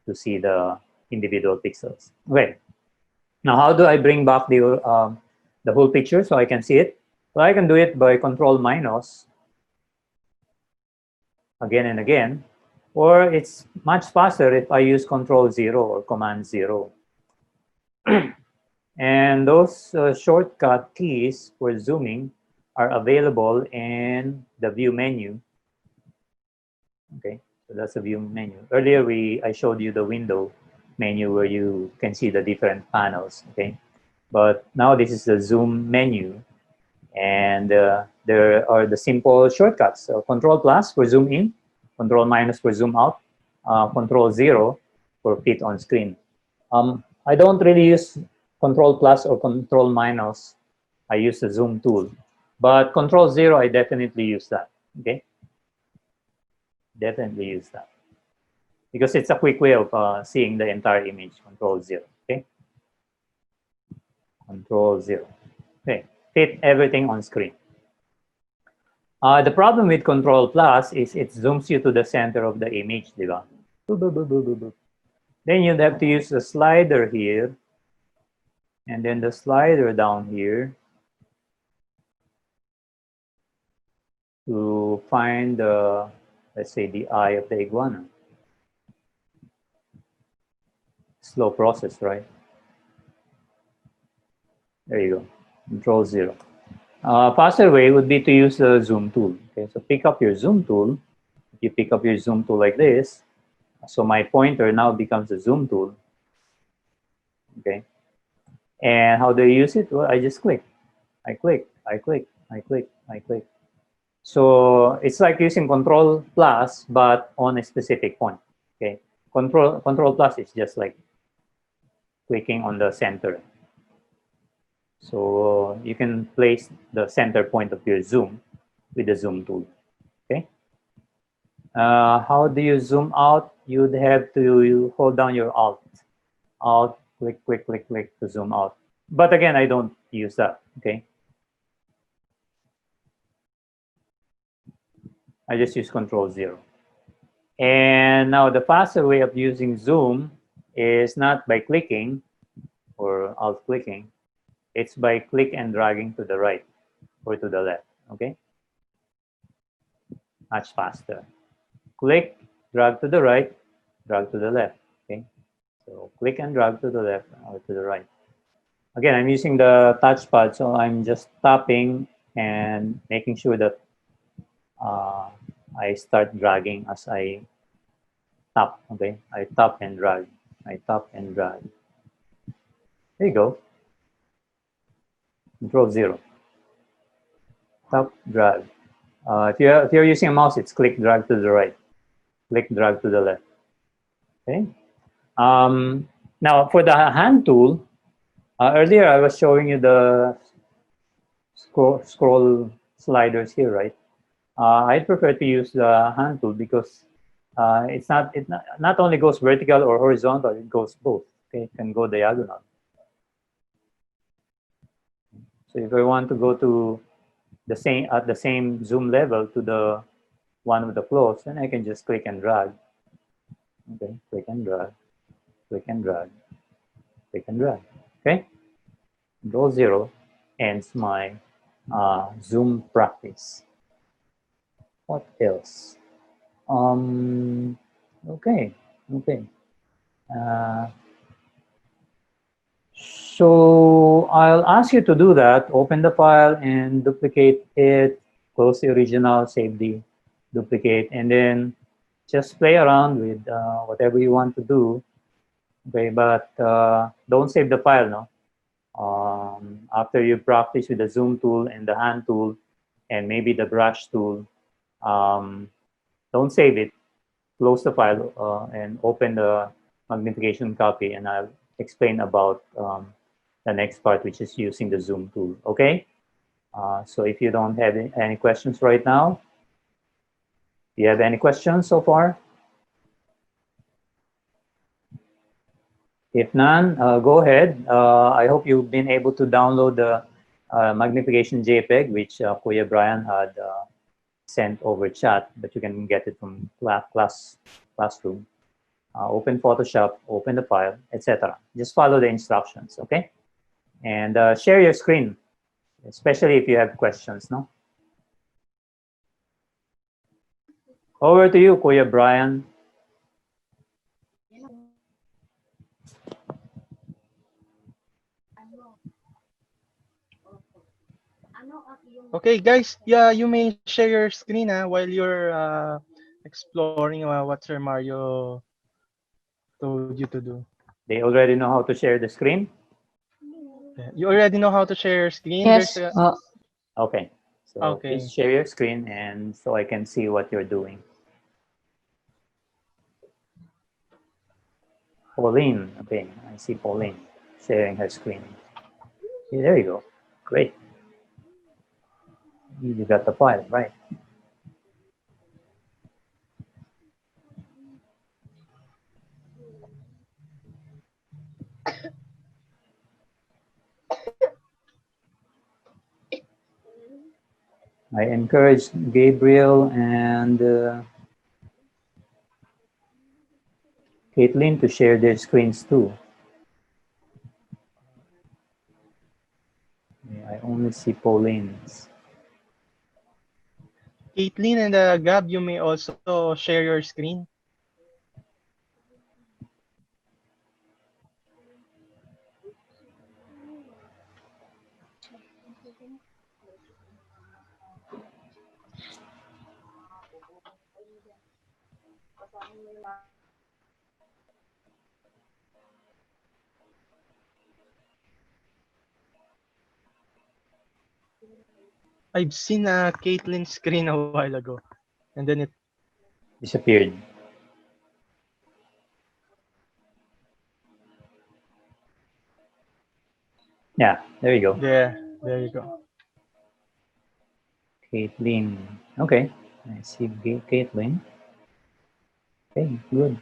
to see the individual pixels. Okay, now how do I bring back the whole picture so I can see it? Well, I can do it by control minus again and again, or it's much faster if I use control 0 or command 0. And those shortcut keys for zooming are available in the view menu. Okay, so that's the view menu. Earlier I showed you the window menu where you can see the different panels. Okay, but now this is the zoom menu, and there are the simple shortcuts. So control plus for zoom in, control minus for zoom out, control 0 for fit on screen. I don't really use control plus or control minus. I use the zoom tool, but control 0, I definitely use that. Okay, definitely use that because it's a quick way of seeing the entire image. Control 0. Okay, control 0. Okay, fit everything on screen. The problem with control plus is it zooms you to the center of the image, diba? Then you'd have to use the slider here, and then the slider down here to find the, let's say, the eye of the iguana. Slow process, right? There you go, control 0. Faster way would be to use the zoom tool. Okay, so pick up your zoom tool. If you pick up your zoom tool like this, so my pointer now becomes the zoom tool. Okay, and how do you use it? Well, I just click. I click, I click, I click, I click. So it's like using control plus, but on a specific point. Okay, control plus is just like clicking on the center. So you can place the center point of your zoom with the zoom tool. Okay. How do you zoom out? You'd have to hold down your alt, click, click, click, click to zoom out. But again, I don't use that. Okay. I just use control 0. And now the faster way of using zoom is not by clicking or alt clicking. It's by click and dragging to the right or to the left. Okay. Much faster. Click, drag to the right, drag to the left. Okay. So click and drag to the left or to the right. Again, I'm using the touchpad, so I'm just tapping and making sure that I start dragging as I tap. Okay, I tap and drag. I tap and drag. There you go. Control 0. Tap, drag. If you're using a mouse, it's click, drag to the right. click drag to the left. Okay. Now for the hand tool, earlier I was showing you the scroll sliders here, right? I prefer to use the hand tool because it not only goes vertical or horizontal, it goes both. Okay, it can go diagonal. So if I want to go to the same at the same zoom level to the one with the close, then I can just click and drag. Okay, click and drag, click and drag, click and drag. Okay, Control 0 ends my zoom practice. What else? Okay, okay. Uh, so I'll ask you to do that. Open the file and duplicate it. Close the original, save the duplicate, and then just play around with whatever you want to do. Okay, but don't save the file, no? After you practice with the zoom tool and the hand tool and maybe the brush tool, um, don't save it. Close the file and open the magnification copy, and I'll explain about the next part, which is using the zoom tool. Okay? So if you don't have any questions right now, do you have any questions so far? If none, go ahead. I hope you've been able to download the magnification JPEG, which Kuya Brian had sent over chat, but you can get it from Classroom. Open Photoshop, open the file, etc. Just follow the instructions, okay? And share your screen, especially if you have questions, no? Over to you, Kuya Brian. Okay, guys, yeah, you may share your screen while you're exploring what Sir Mario told you to do. They already know how to share the screen? Yeah, you already know how to share your screen? There's Yes. a Okay, so please okay. share your screen and so I can see what you're doing. Pauline, okay, I see Pauline sharing her screen. Okay, there you go. Great. You got the file, right? I encourage Gabriel and Caitlin to share their screens too. Yeah, I only see Pauline's. Caitlin and Gab, you may also share your screen. I've seen Caitlin's screen a while ago, and then it Disappeared. Yeah, there you go. there you go. Caitlin. Okay, I see Caitlin. Okay, good.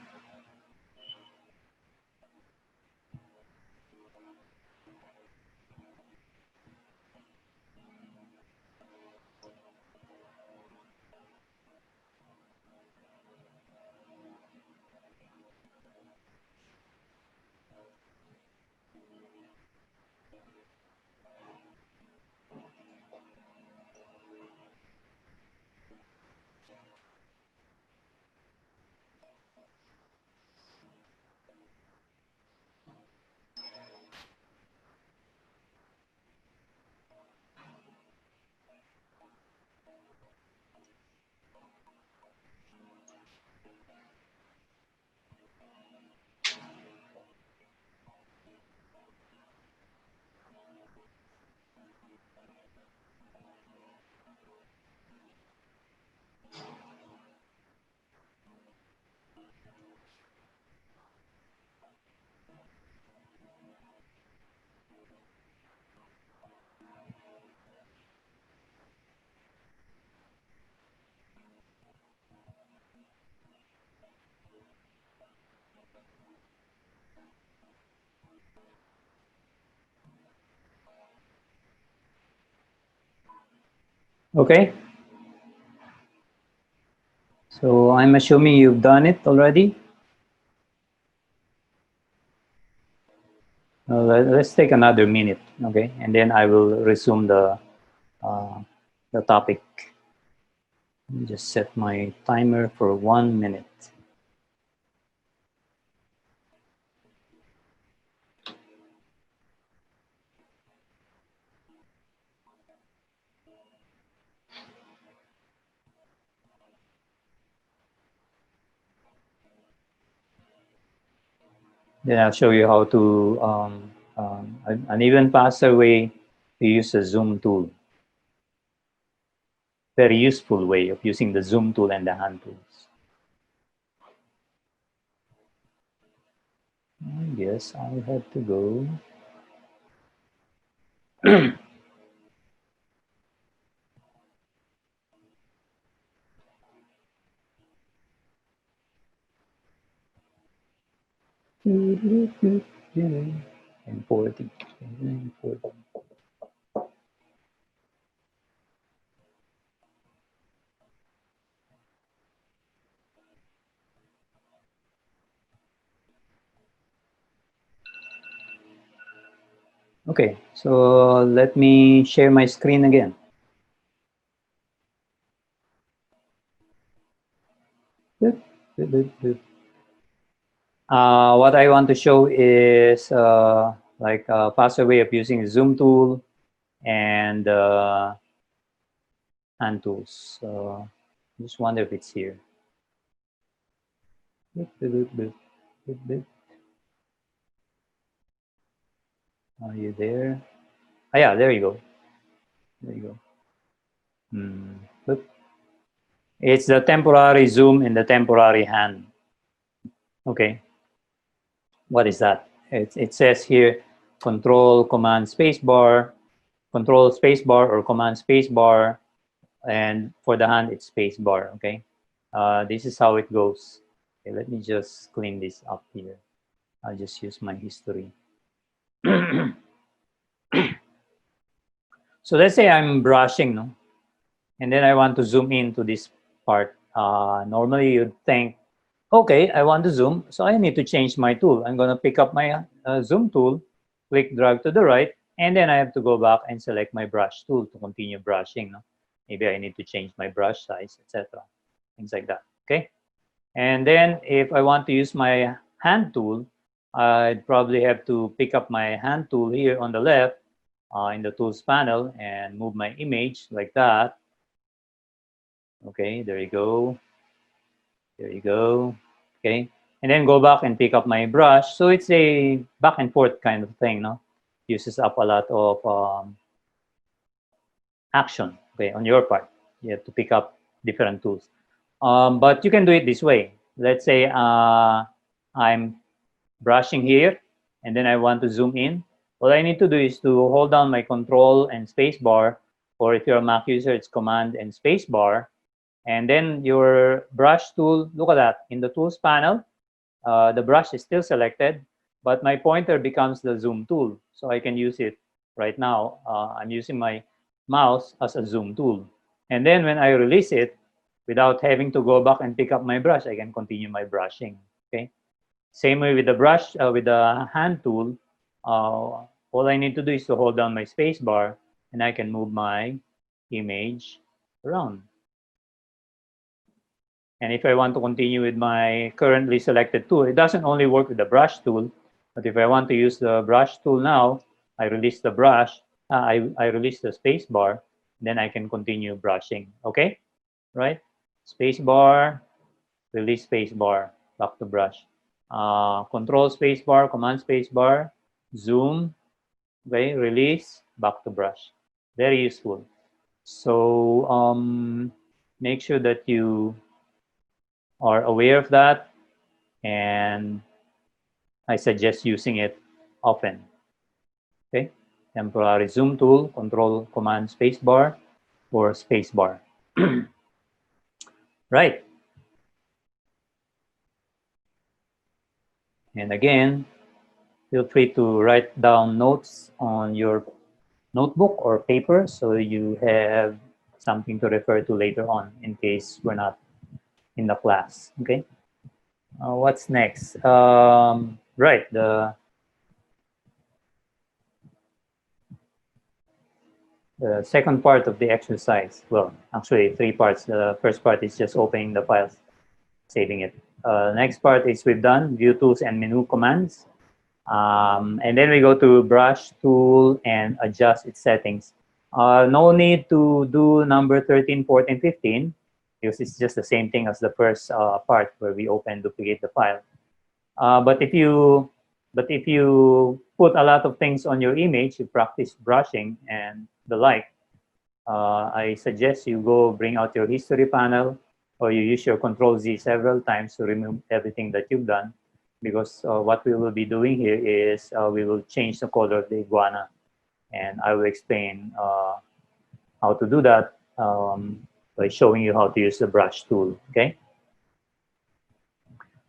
Okay. So I'm assuming you've done it already. Let's take another minute, okay? And then I will resume the topic. Let me just set my timer for 1 minute. Then I'll show you how to an even faster way to use a Zoom tool. Very useful way of using the Zoom tool and the hand tools. I guess I have to go. And 40. Okay, so let me share my screen again. What I want to show is like a faster way of using Zoom tool and hand tools. Just wonder if it's here. Are you there? Oh, yeah, there you go. There you go. It's the temporary zoom and the temporary hand. Okay. What is that? It says here, control command spacebar, control spacebar or command spacebar, and for the hand it's spacebar. Okay. This is how it goes. Okay, let me just clean this up here. I'll just use my history. So let's say I'm brushing, no? And then I want to zoom into this part. Normally you'd think, okay, I want to zoom, so I need to change my tool. I'm gonna pick up my zoom tool, click drag to the right, and then I have to go back and select my brush tool to continue brushing. No? Maybe I need to change my brush size, etc. Things like that, okay? And then if I want to use my hand tool, I'd probably have to pick up my hand tool here on the left in the tools panel and move my image like that. Okay, there you go. There you go. Okay. And then go back and pick up my brush. So it's a back and forth kind of thing, no? Uses up a lot of action, okay, on your part. You have to pick up different tools. But you can do it this way. Let's say I'm brushing here, and then I want to zoom in. All I need to do is to hold down my control and space bar, or if you're a Mac user, it's command and space bar. And then your brush tool, look at that, in the tools panel, the brush is still selected, but my pointer becomes the zoom tool. So I can use it right now. I'm using my mouse as a zoom tool. And then when I release it, without having to go back and pick up my brush, I can continue my brushing, okay? Same way with the brush, with the hand tool, all I need to do is to hold down my space bar and I can move my image around. And if I want to continue with my currently selected tool, it doesn't only work with the brush tool, but if I want to use the brush tool now, I release the brush, I release the space bar, then I can continue brushing, okay? Right? Space bar, release space bar, back to brush. Control space bar, command space bar, zoom, okay, release, back to brush. Very useful. So make sure that you are aware of that, and I suggest using it often. Okay, temporary zoom tool, control command spacebar or spacebar. Right. And again, feel free to write down notes on your notebook or paper so you have something to refer to later on in case we're not in the class. Okay. What's next? Right. The second part of the exercise. Well, actually, three parts. The first part is just opening the files, saving it. Next part is we've done view tools and menu commands. And then we go to brush tool and adjust its settings. No need to do number 13, 14, 15 because it's just the same thing as the first part where we open duplicate the file. But if you put a lot of things on your image, you practice brushing and the like, I suggest you go bring out your history panel or you use your Control Z several times to remove everything that you've done. Because what we will be doing here is we will change the color of the iguana. And I will explain how to do that by showing you how to use the brush tool, okay?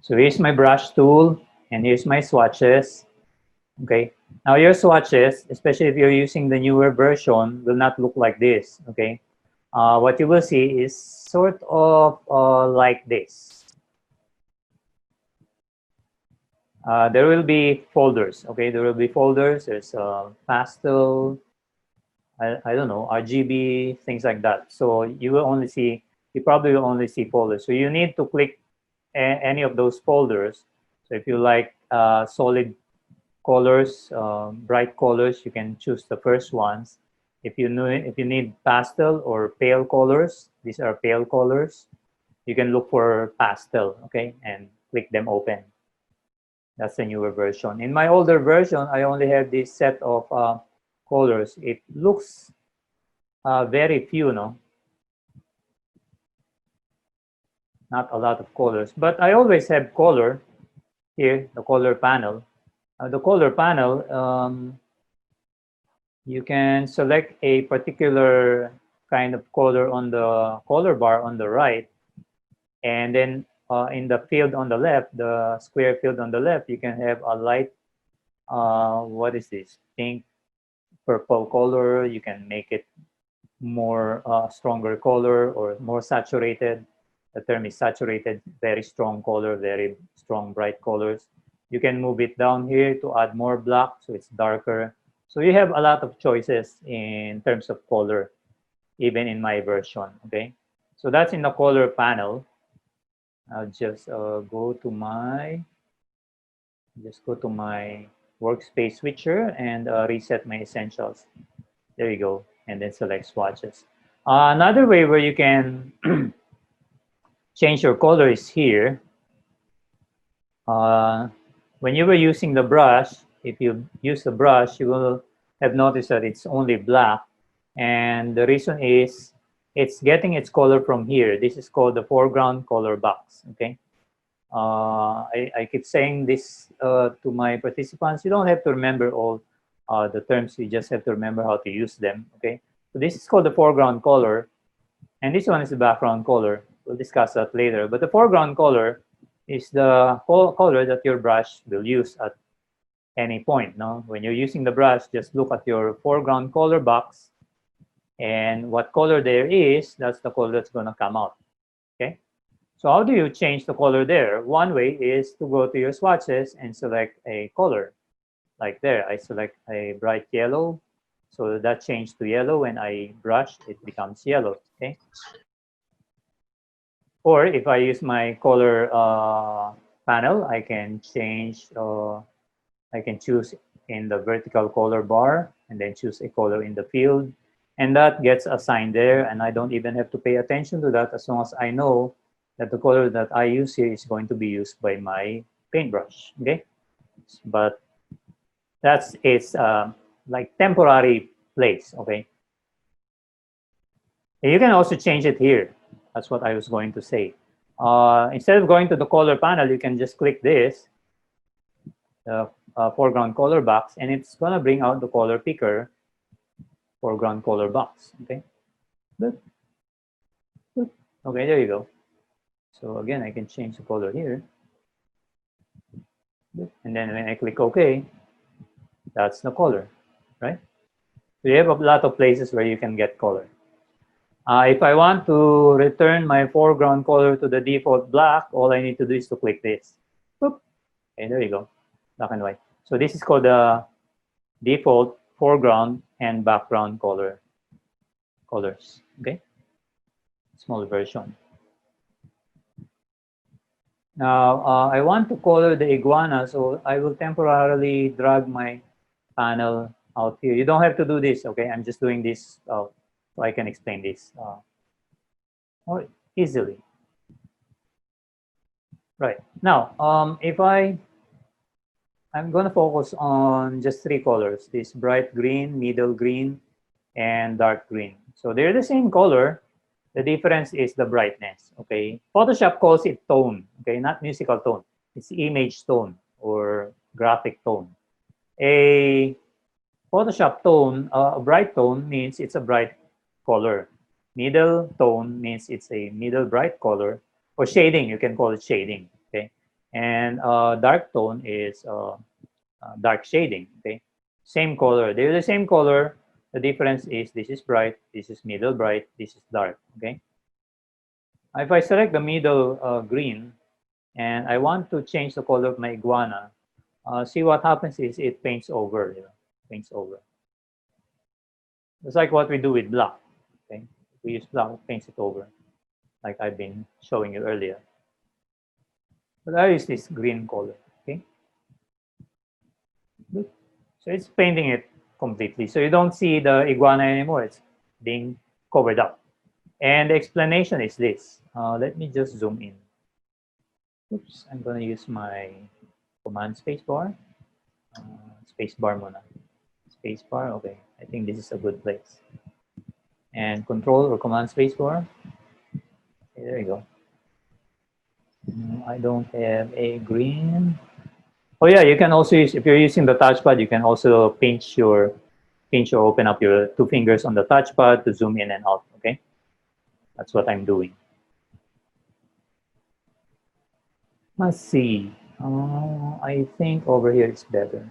So here's my brush tool, and here's my swatches, okay? Now your swatches, especially if you're using the newer version, will not look like this, okay? What you will see is sort of like this. There will be folders, okay? There will be folders. There's pastel, I don't know, RGB, things like that. So you will only see, you probably will only see folders. So you need to click any of those folders. So if you like solid colors, bright colors, you can choose the first ones. If you need pastel or pale colors, these are pale colors, you can look for pastel, okay? And click them open. That's the newer version. In my older version, I only have this set of colors. It looks very few, no? Not a lot of colors, but I always have color here, the color panel. The color panel, you can select a particular kind of color on the color bar on the right, and then in the field on the left, the square field on the left, you can have a light, what is this, pink, purple color. You can make it more stronger color or more saturated. The term is saturated, very strong color, very strong bright colors. You can move it down here to add more black so it's darker. So you have a lot of choices in terms of color, even in my version, okay? So that's in the color panel. I'll just go to my workspace switcher and reset my essentials. There you go, and then select swatches. Another way where you can change your color is here. When you were using the brush, if you use the brush, you will have noticed that it's only black. And the reason is it's getting its color from here. This is called the foreground color box, okay? I keep saying this to my participants. You don't have to remember all the terms. You just have to remember how to use them, okay? So this is called the foreground color. And this one is the background color. We'll discuss that later. But the foreground color is the color that your brush will use at any point. No? When you're using the brush, just look at your foreground color box, and what color there is, that's the color that's going to come out. Okay. So how do you change the color there? One way is to go to your swatches and select a color. Like there, I select a bright yellow. So that changed to yellow. When I brush, it becomes yellow. Okay. Or if I use my color panel, I can change, I can choose in the vertical color bar and then choose a color in the field. And that gets assigned there, and I don't even have to pay attention to that as long as I know that the color that I use here is going to be used by my paintbrush, okay? But that's its like temporary place, okay? And you can also change it here. That's what I was going to say. Instead of going to the color panel, you can just click this, the foreground color box, and it's gonna bring out the color picker foreground color box, okay? Good. Good. Okay, there you go. So again, I can change the color here. Good. And then when I click OK, that's the color, right? So you have a lot of places where you can get color. If I want to return my foreground color to the default black, all I need to do is to click this. Boop. Okay, there you go, black and white. So this is called the default foreground and background colors. Okay, small version. Now I want to color the iguana, so I will temporarily drag my panel out here. You don't have to do this, okay? I'm just doing this so I can explain this more easily. Right now, if I'm going to focus on just three colors: this bright green, middle green, and dark green. So they're the same color. The difference is the brightness. Okay, Photoshop calls it tone. Okay, not musical tone. It's image tone or graphic tone. A Photoshop tone, a bright tone means it's a bright color. Middle tone means it's a middle bright color, or shading. You can call it shading. Okay, and dark tone is dark shading. Okay, same color. They're the same color. The difference is this is bright, this is middle bright, this is dark. Okay. If I select the middle green and I want to change the color of my iguana, see what happens is it paints over. Paints over. It's like what we do with black. Okay, we use black, it paints it over, like I've been showing you earlier. But I use this green color. Okay, so it's painting it completely. So you don't see the iguana anymore. It's being covered up. And the explanation is this. Let me just zoom in. Oops, I'm going to use my command spacebar. Spacebar muna. Spacebar, okay. I think this is a good place. And control or command spacebar. Okay, there you go. I don't have a green. Oh yeah, you can also use, if you're using the touchpad, you can also pinch or open up your two fingers on the touchpad to zoom in and out, okay? That's what I'm doing. Let's see. I think over here it's better.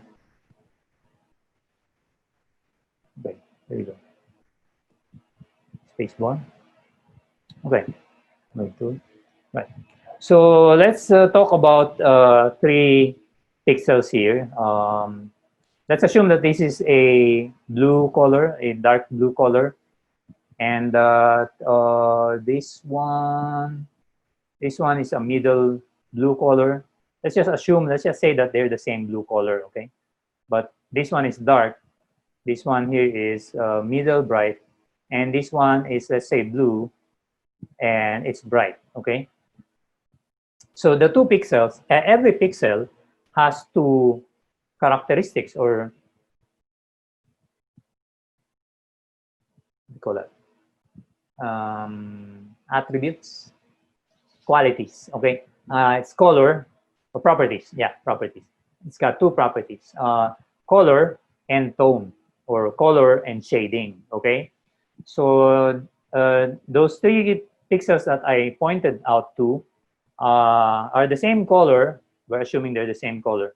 Okay, there you go. Spacebar. Okay, move to right. So let's talk about 3 pixels here. Let's assume that this is a blue color, a dark blue color, and this one is a middle blue color. Let's just assume, let's just say that they're the same blue color, okay? But this one is dark. This one here is middle bright, and this one is, let's say, blue, and it's bright, okay? So the 2 pixels, every pixel has 2 characteristics, or what do you call that? Attributes, qualities, okay? It's color, or properties, yeah, properties. It's got 2 properties, color and tone, or color and shading, okay? So those 3 pixels that I pointed out to are the same color. We're assuming they're the same color.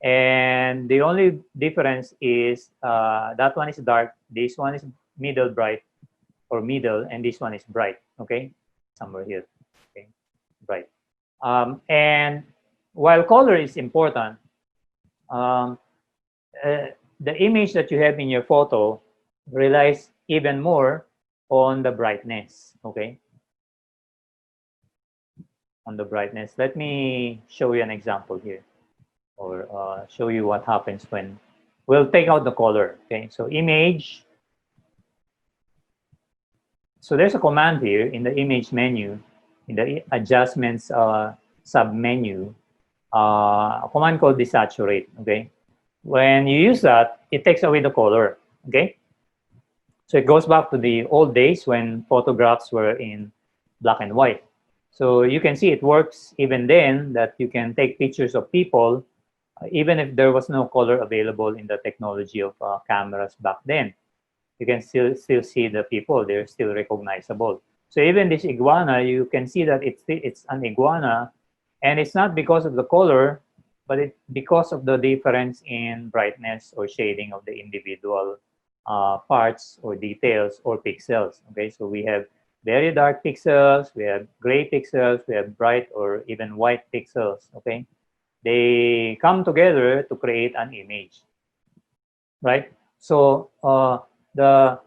And the only difference is that one is dark, this one is middle bright, or middle, and this one is bright, okay? Somewhere here, okay, bright. And while color is important, the image that you have in your photo relies even more on the brightness, okay? On the brightness. Let me show you an example here, or show you what happens when we'll take out the color, okay? So image. So there's a command here in the image menu, in the adjustments sub-menu, a command called desaturate, okay? When you use that, it takes away the color, okay? So it goes back to the old days when photographs were in black and white. So you can see it works even then, that you can take pictures of people, even if there was no color available in the technology of cameras back then. You can still see the people, they're still recognizable. So even this iguana, you can see that it's an iguana, and it's not because of the color, but it's because of the difference in brightness or shading of the individual parts or details or pixels. Okay, so we have very dark pixels, we have gray pixels, we have bright or even white pixels, okay? They come together to create an image, right? So the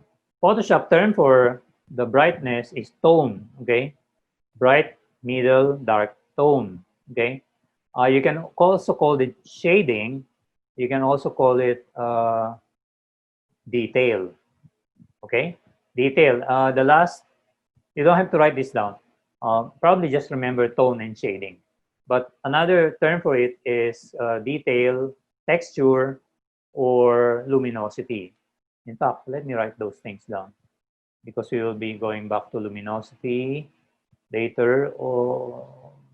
Photoshop term for the brightness is tone, okay? Bright, middle, dark tone, okay? You can also call it shading. You can also call it detail, okay? Detail. The last, you don't have to write this down. Probably just remember tone and shading. But another term for it is detail, texture, or luminosity. In fact, let me write those things down because we will be going back to luminosity later.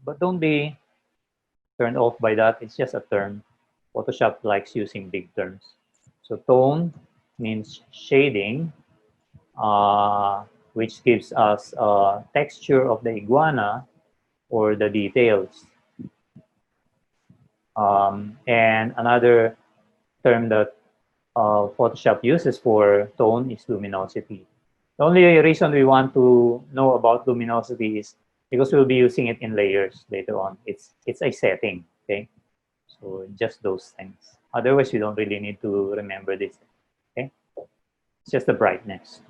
But don't be turned off by that. It's just a term. Photoshop likes using big terms. So tone means shading, which gives us texture of the iguana or the details. And another term that Photoshop uses for tone is luminosity. The only reason we want to know about luminosity is because we'll be using it in layers later on. It's a setting, okay? So just those things. Otherwise, you don't really need to remember this, okay? It's just the brightness.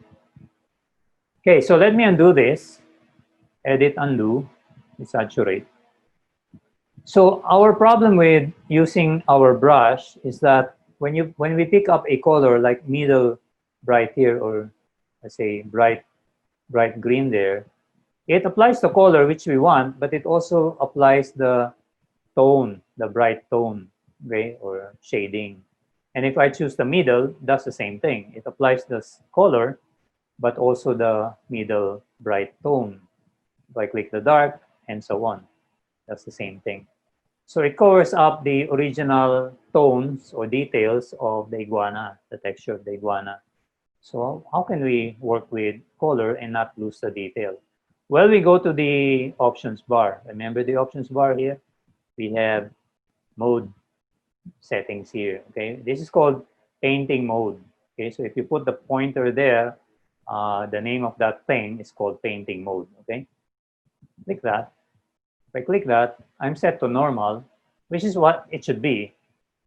Okay, so let me undo this. Edit, undo, desaturate. So our problem with using our brush is that when we pick up a color like middle bright here, or let's say bright green there, it applies the color which we want, but it also applies the tone, the bright tone, okay, or shading. And if I choose the middle, that's the same thing. It applies the color, but also the middle bright tone. If I click the dark and so on, that's the same thing. So it covers up the original tones or details of the iguana, the texture of the iguana. So how can we work with color and not lose the detail? Well, we go to the options bar. Remember the options bar here? We have mode settings here, okay? This is called painting mode, okay? So if you put the pointer there, the name of that thing is called painting mode, okay? Click that. If I click that, I'm set to normal, which is what it should be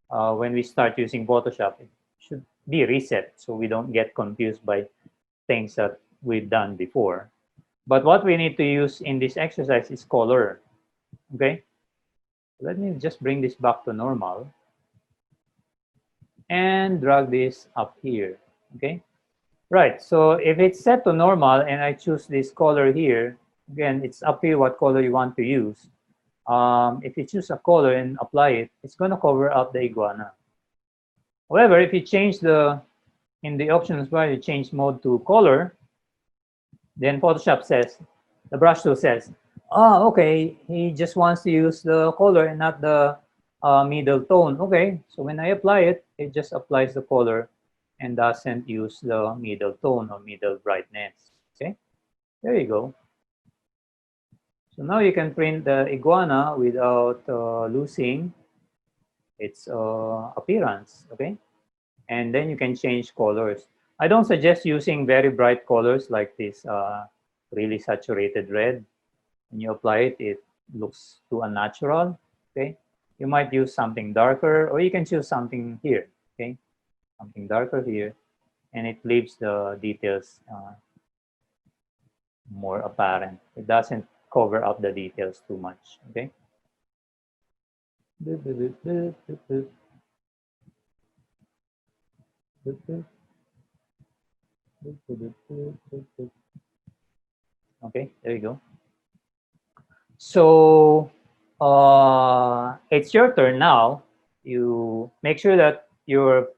when we start using Photoshop. It should be reset so we don't get confused by things that we've done before. But what we need to use in this exercise is color, okay? Let me just bring this back to normal and drag this up here, okay? Right, so if it's set to normal and I choose this color here, again, it's up to you what color you want to use. If you choose a color and apply it, it's going to cover up the iguana. However, if you change in the options bar, you change mode to color, then Photoshop says, the brush tool says, oh, okay, he just wants to use the color and not the middle tone. Okay, so when I apply it, it just applies the color and doesn't use the middle tone or middle brightness. Okay, there you go. So now you can print the iguana without losing its appearance, okay? And then you can change colors. I don't suggest using very bright colors like this really saturated red. When you apply it, it looks too unnatural, okay? You might use something darker, or you can choose something here, okay? Something darker here, and it leaves the details more apparent. It doesn't cover up the details too much, okay? Okay, there you go. So it's your turn now. You make sure that your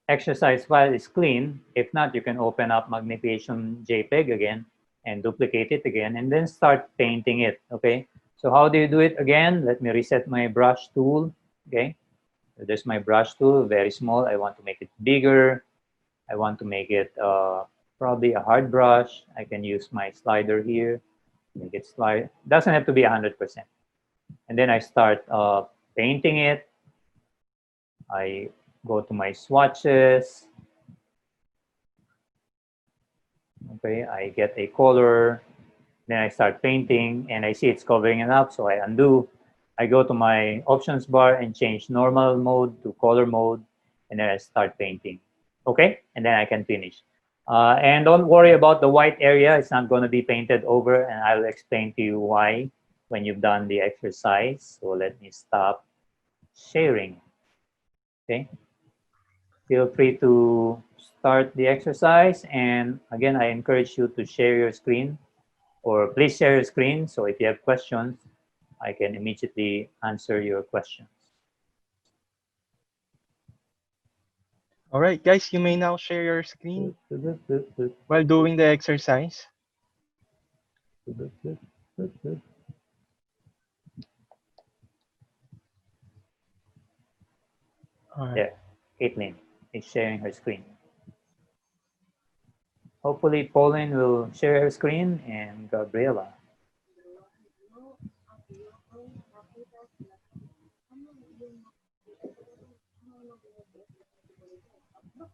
exercise file is clean. If not, you can open up magnification JPEG again and duplicate it again and then start painting it, okay? So how do you do it again? Let me reset my brush tool, okay? There's my brush tool, very small. I want to make it bigger. I want to make it probably a hard brush. I can use my slider here, make it slide. Doesn't have to be 100%. And then I start painting it. I go to my swatches. Okay, I get a color, then I start painting, and I see it's covering it up, so I undo. I go to my options bar and change normal mode to color mode, and then I start painting. Okay, and then I can finish. And don't worry about the white area, it's not going to be painted over, and I'll explain to you why when you've done the exercise. So let me stop sharing. Okay, feel free to start the exercise, and again, I encourage you to share your screen, or please share your screen, so if you have questions, I can immediately answer your questions. All right, guys, you may now share your screen while doing the exercise. All right. There, Caitlin is sharing her screen. Hopefully, Pauline will share her screen, and Gabriela.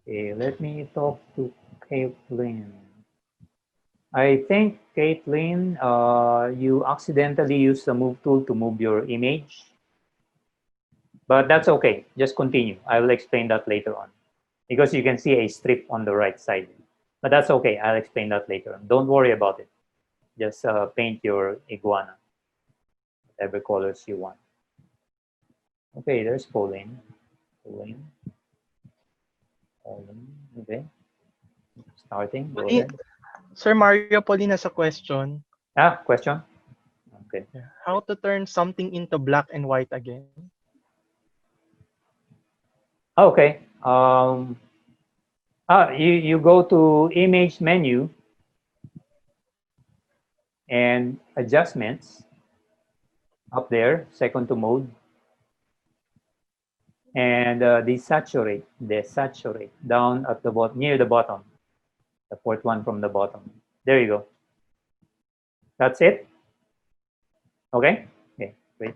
Okay, let me talk to Caitlin. I think, Caitlin, you accidentally used the move tool to move your image, but that's okay. Just continue. I will explain that later on because you can see a strip on the right side. But that's okay. I'll explain that later on. Don't worry about it. Just paint your iguana, whatever colors you want. Okay, there's Pauline. Pauline. Pauline. Okay. Starting. Go Pauline, ahead. Sir Mario, Pauline has a question. Question? Okay. Yeah. How to turn something into black and white again? Okay. You go to image menu and adjustments up there, second to mode, and desaturate down at the bottom, near the bottom, the fourth one from the bottom. There you go. That's it. Okay. Okay. Great.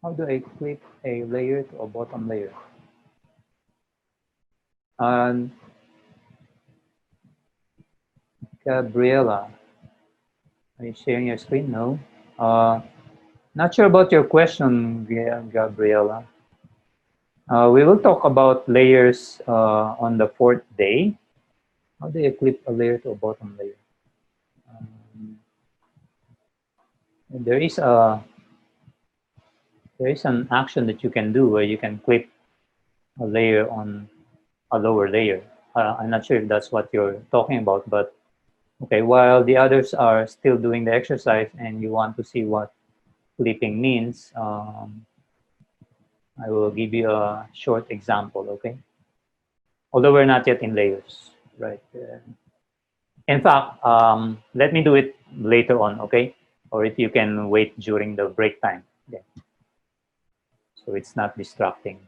How do I click a layer to a bottom layer? Um, Gabriela, are you sharing your screen? No. Not sure about your question, Gabriela. We will talk about layers on the fourth day. How do you clip a layer to a bottom layer? Um, there is an action that you can do where you can clip a layer on a lower layer. I'm not sure if that's what you're talking about, but okay, while the others are still doing the exercise and you want to see what clipping means, I will give you a short example, okay? Although we're not yet in layers, right? In fact, let me do it later on, okay? Or if you can wait during the break time, yeah. So it's not distracting.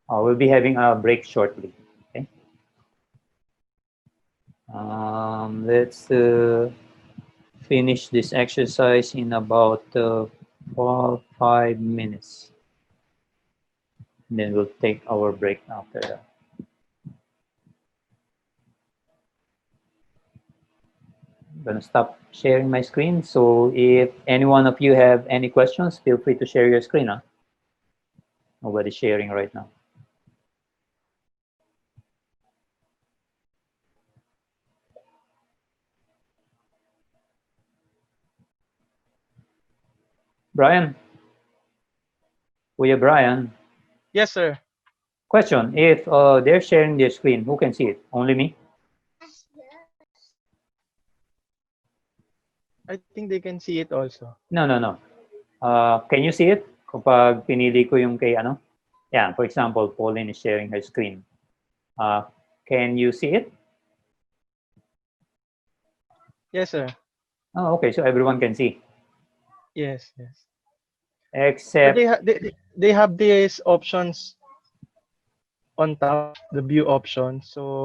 We'll be having a break shortly, okay? Let's finish this exercise in about 5 minutes. And then we'll take our break after that. I'm gonna stop sharing my screen. So if any one of you have any questions, feel free to share your screen. Huh? Nobody's sharing right now. Brian, Kuya Brian, Yes, sir. question. If they're sharing their screen, who can see it? Only me? I think they can see it also. No, no, no. Can you see it? Kapag pinili ko yung kay ano? Yeah, for example, Pauline is sharing her screen. Can you see it? Yes, sir. Oh, okay. So everyone can see. Yes, yes. But Except, they have these options on top, the view option.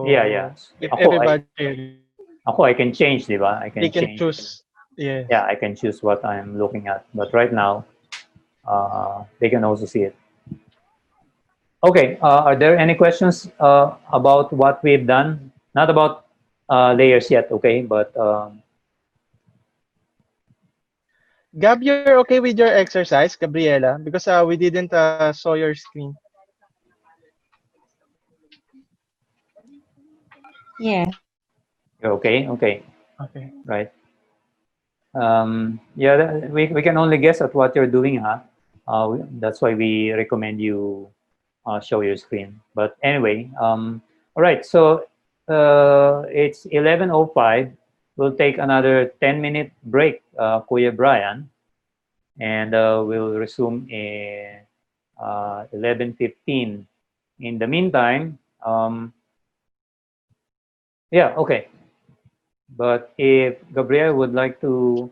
yeah, yeah. So if Ako, I, everybody, ako, I can change, di ba? I they can can change. choose. Yes. yeah, I can choose what I'm looking at. But right now, they can also see it. Okay, are there any questions about what we've done? Not about layers yet, okay? But Gab, you're okay with your exercise, Gabriela? Because we didn't saw your screen. Yes. you're okay, okay, Okay. right? Yeah, we can only guess at what you're doing, huh? That's why we recommend you show your screen. But anyway, all right. So it's 11:05. We'll take another 10-minute break, Kuya Brian, and we'll resume in 11:15. In the meantime, yeah, okay. But if Gabriel would like to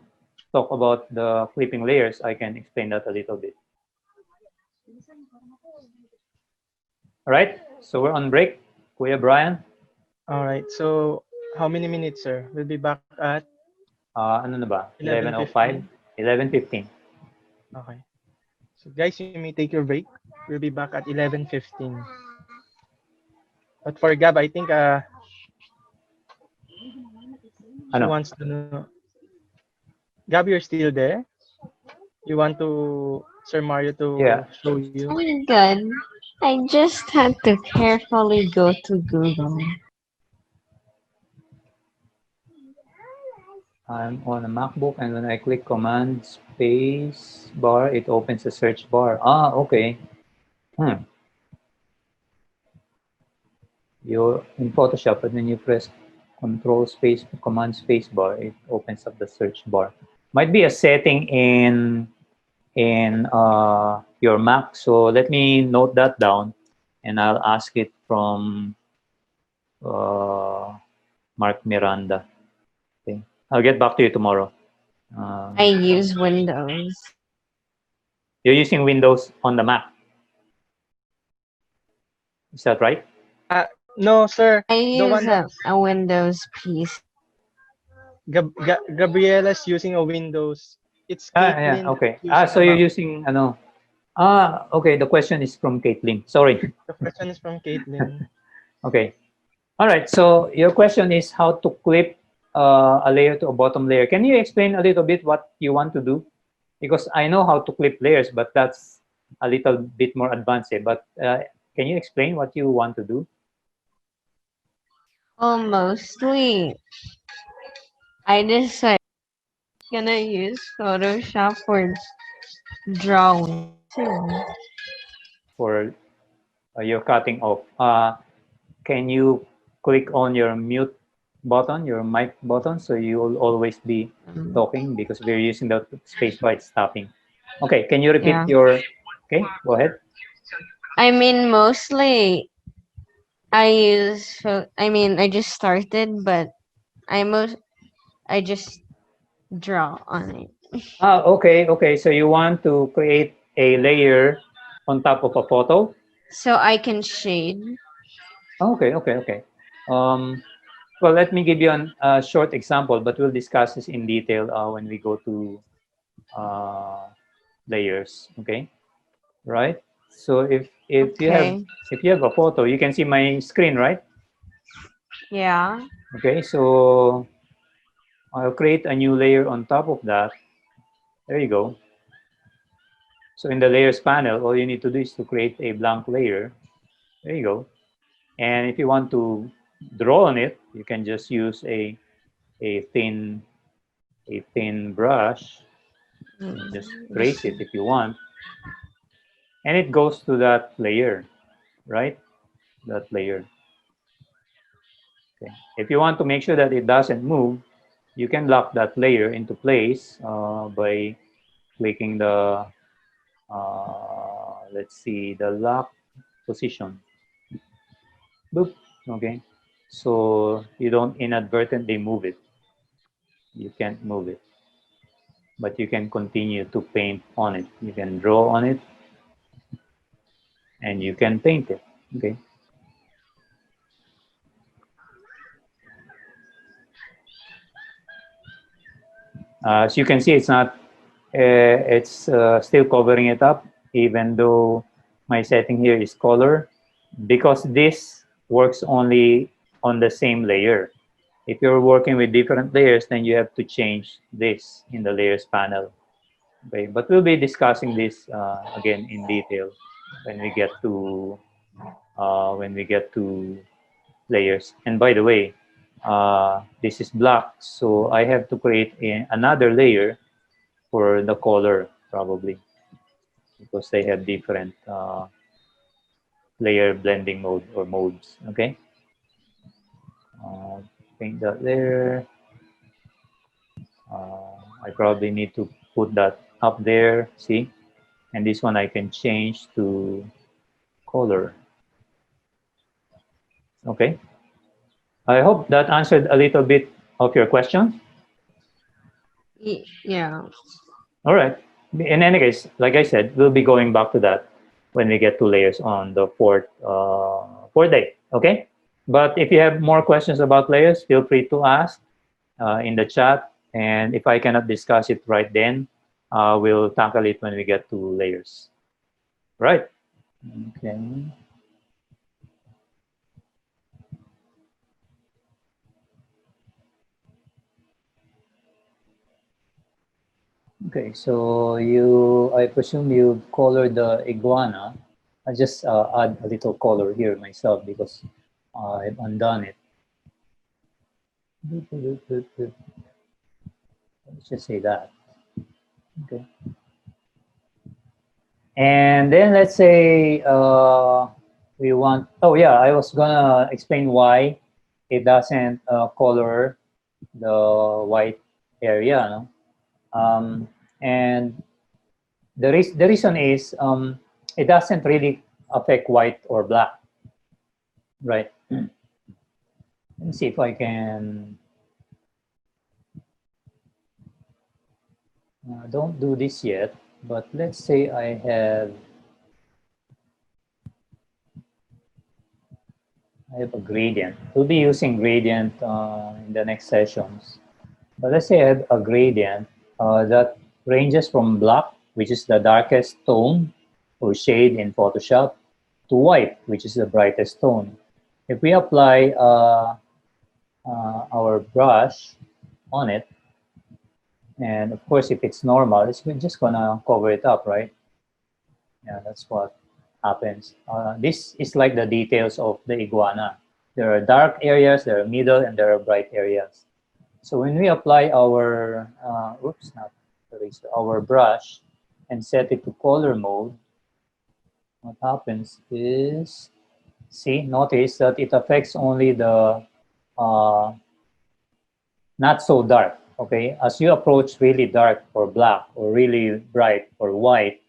talk about the clipping layers, I can explain that a little bit. All right. So we're on break, Kuya Brian. All right. So how many minutes, sir? We'll be back at Ano na ba? 11:05, 11:15. 11:15. Okay. So guys, you may take your break. We'll be back at 11:15. But for Gab, I think she Ano? wants to know. Gab, you're still there? You want to Sir Mario to Yeah. show you? Oh my god. I just had to carefully go to Google. I'm on a MacBook, and when I click Command Space Bar, it opens a search bar. Ah, okay. Hmm. You're in Photoshop, and when you press Control Space Command Space Bar, it opens up the search bar. Might be a setting in your Mac. So let me note that down, and I'll ask it from uh, Mark Miranda. Okay. I'll get back to you tomorrow. I Um, use Windows. you're using Windows on the Mac, is that right? No, sir. I The one use that a Windows PC. Gabriella's using a Windows. It's Yeah, Caitlin okay. using a So you're Mac. using ano? Okay. The question is from Caitlin. Sorry. The question is from Caitlin. Okay. All right. So your question is how to clip a layer to a bottom layer. Can you explain a little bit what you want to do? Because I know how to clip layers, but that's a little bit more advanced. But can you explain what you want to do? Well, mostly I decided gonna use Photoshop for drawing too. For you're cutting off. Can you click on your mute button, your mic button, so you will always be Um, talking because we're using the space bar, it's stopping. Okay, can you repeat yeah. your, okay, go ahead. I mean, mostly I just started, but I most I just draw on it. Okay, so you want to create a layer on top of a photo? So I can shade. Okay. Um, well, let me give you a short example, but we'll discuss this in detail when we go to uh, layers, okay? Right? So Okay. if you have a photo, you can see my screen, right? Yeah. Okay, so I'll create a new layer on top of that. There you go. So in the layers panel, all you need to do is to create a blank layer. There you go. And if you want to draw on it, you can just use a thin a thin brush. Just trace it if you want, and it goes to that layer, right? That layer. Okay. If you want to make sure that it doesn't move, you can lock that layer into place by clicking the, let's see, the lock position. Boop. Okay. So you don't inadvertently move it. You can't move it, but you can continue to paint on it. You can draw on it and you can paint it. Okay. As you can see, it's not, it's still covering it up, even though my setting here is color, because this works only on the same layer. If you're working with different layers, then you have to change this in the layers panel. Okay, but we'll be discussing this again in detail when we get to layers. And by the way, this is black, so I have to create another layer for the color probably, because they have different layer blending mode or modes. Okay, paint that layer. I probably need to put that up there. See, and this one I can change to color. Okay, I hope that answered a little bit of your question. Yeah. All right. In any case, like I said, we'll be going back to that when we get to layers on the fourth day. Okay. But if you have more questions about layers, feel free to ask in the chat. And if I cannot discuss it right then, we'll tackle it when we get to layers. Right. Okay. Okay, so I presume you colored the iguana. I just add a little color here myself because I've undone it. Let's just say that. Okay. And then let's say we want, oh yeah, I was gonna explain why it doesn't color the white area. No? And the reason is it doesn't really affect white or black, right? Let me see if I can, don't do this yet, but let's say I have a gradient. We'll be using gradient in the next sessions. But let's say I have a gradient that ranges from black, which is the darkest tone or shade in Photoshop, to white, which is the brightest tone. If we apply our brush on it, and of course, if it's normal, we're just gonna cover it up, right? Yeah, that's what happens. This is like the details of the iguana. There are dark areas, there are middle, and there are bright areas. So when we apply our, our brush and set it to color mode, what happens is, see, notice that it affects only the not so dark, okay? As you approach really dark or black or really bright or white,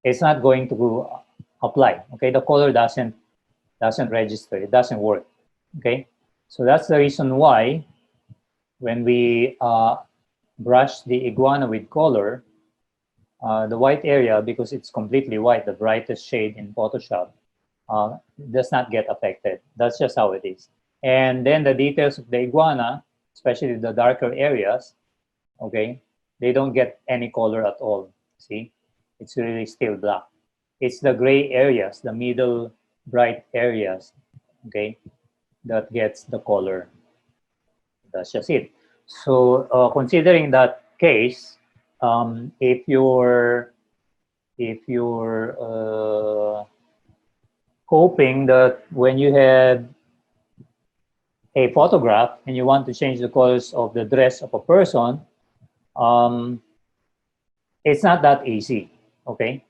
it's not going to apply, okay? The color doesn't register, it doesn't work, okay? So that's the reason why when we brush the iguana with color, the white area, because it's completely white, the brightest shade in Photoshop, does not get affected. That's just how it is. And then the details of the iguana, especially the darker areas, okay, they don't get any color at all. See, it's really still black. It's the gray areas, the middle bright areas, okay, that gets the color. That's just it. So considering that case, if you're hoping that when you have a photograph and you want to change the colors of the dress of a person, it's not that easy, okay?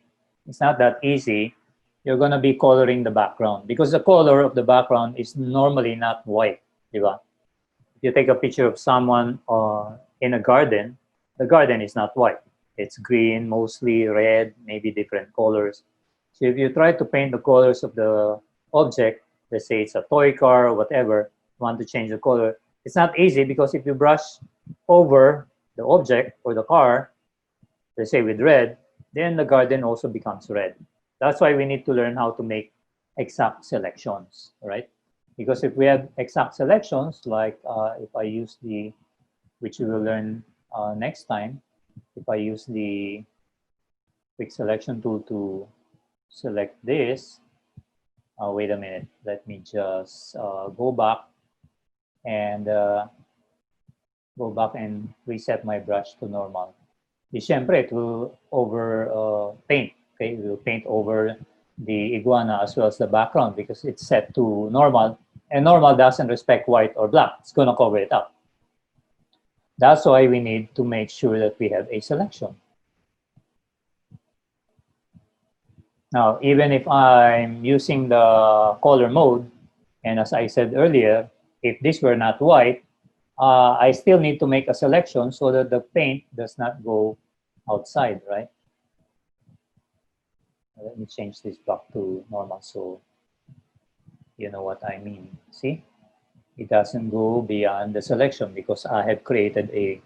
It's not that easy. You're gonna be coloring the background because the color of the background is normally not white, diba? If you take a picture of someone in a garden, the garden is not white. It's green, mostly red, maybe different colors. So if you try to paint the colors of the object, let's say it's a toy car or whatever, want to change the color, it's not easy because if you brush over the object or the car, let's say with red, then the garden also becomes red. That's why we need to learn how to make exact selections, right? Because if we have exact selections, like if I use which we will learn next time, if I use the quick selection tool to select this, wait a minute, let me just go back and reset my brush to normal. Siyempre, it will over paint. Okay, it will paint over the iguana as well as the background because it's set to normal, and normal doesn't respect white or black. It's going to cover it up. That's why we need to make sure that we have a selection. Now, even if I'm using the color mode, and as I said earlier, if this were not white, I still need to make a selection so that the paint does not go outside, right? Let me change this back to normal so you know what I mean. See, it doesn't go beyond the selection because I have created a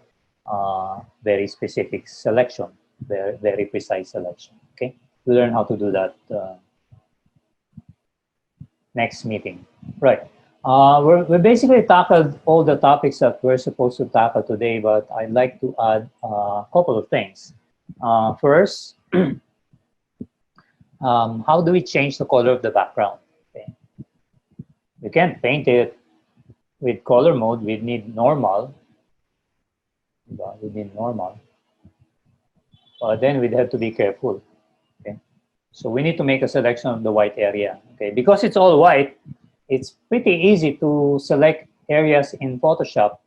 very specific selection, very precise selection. Okay, we'll learn how to do that next meeting. Right. We basically tackled all the topics that we're supposed to tackle today, but I'd like to add a couple of things. First, how do we change the color of the background? Okay. You can't paint it with color mode. We need normal. We need normal. But then we'd have to be careful. Okay. So we need to make a selection of the white area. Okay. Because it's all white, it's pretty easy to select areas in Photoshop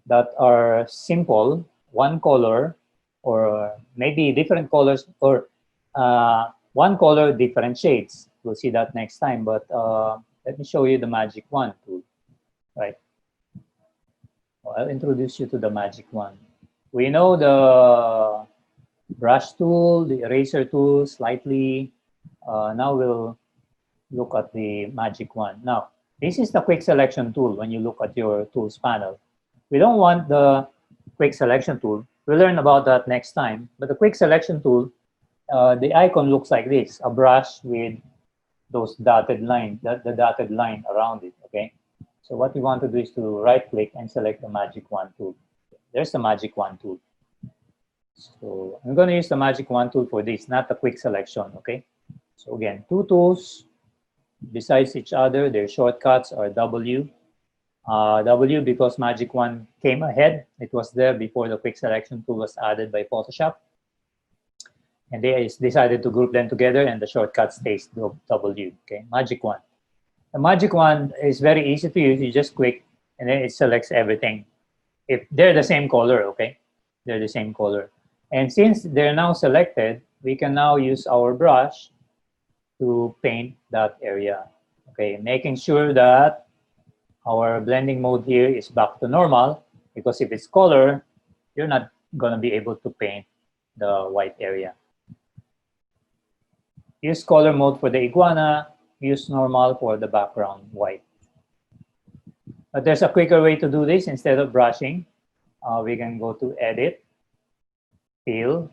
that are simple, one color, or maybe different colors, or one color, different shades. We'll see that next time, but let me show you the Magic Wand tool, right? Well, I'll introduce you to the Magic Wand. We know the brush tool, the eraser tool slightly. Now we'll look at the Magic Wand. Now, this is the quick selection tool when you look at your tools panel. We don't want the quick selection tool. We'll learn about that next time. But the quick selection tool, the icon looks like this, a brush with those dotted lines, the dotted line around it, okay? So what we want to do is to right click and select the Magic Wand tool. There's the Magic Wand tool. So I'm going to use the Magic Wand tool for this, not the quick selection, okay? So again, two tools besides each other, their shortcuts are W. W because Magic Wand came ahead. It was there before the quick selection tool was added by Photoshop. And they decided to group them together and the shortcut stays W, okay? Magic Wand. The Magic Wand is very easy to use. You just click and then it selects everything. If they're the same color, okay? They're the same color. And since they're now selected, we can now use our brush to paint that area, okay? Making sure that our blending mode here is back to normal because if it's color, you're not gonna be able to paint the white area. Use color mode for the iguana, use normal for the background white. But there's a quicker way to do this. Instead of brushing, we can go to Edit, Fill,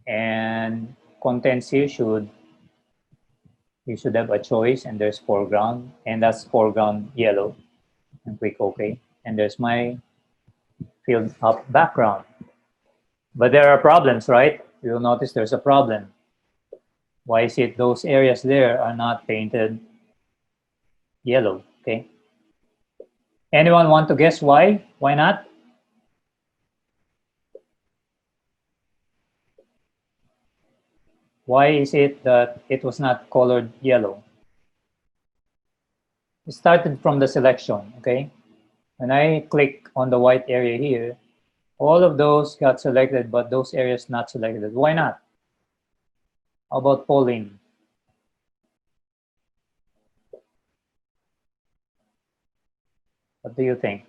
and contents here you should have a choice, and there's foreground, and that's foreground yellow, and click OK. And there's my filled up background. But there are problems, right? You'll notice there's a problem. Why is it those areas there are not painted yellow, okay? Anyone want to guess why? Why not? Why is it that it was not colored yellow? It started from the selection, okay? When I click on the white area here, all of those got selected, but those areas not selected. Why not? How about Pauline? What do you think?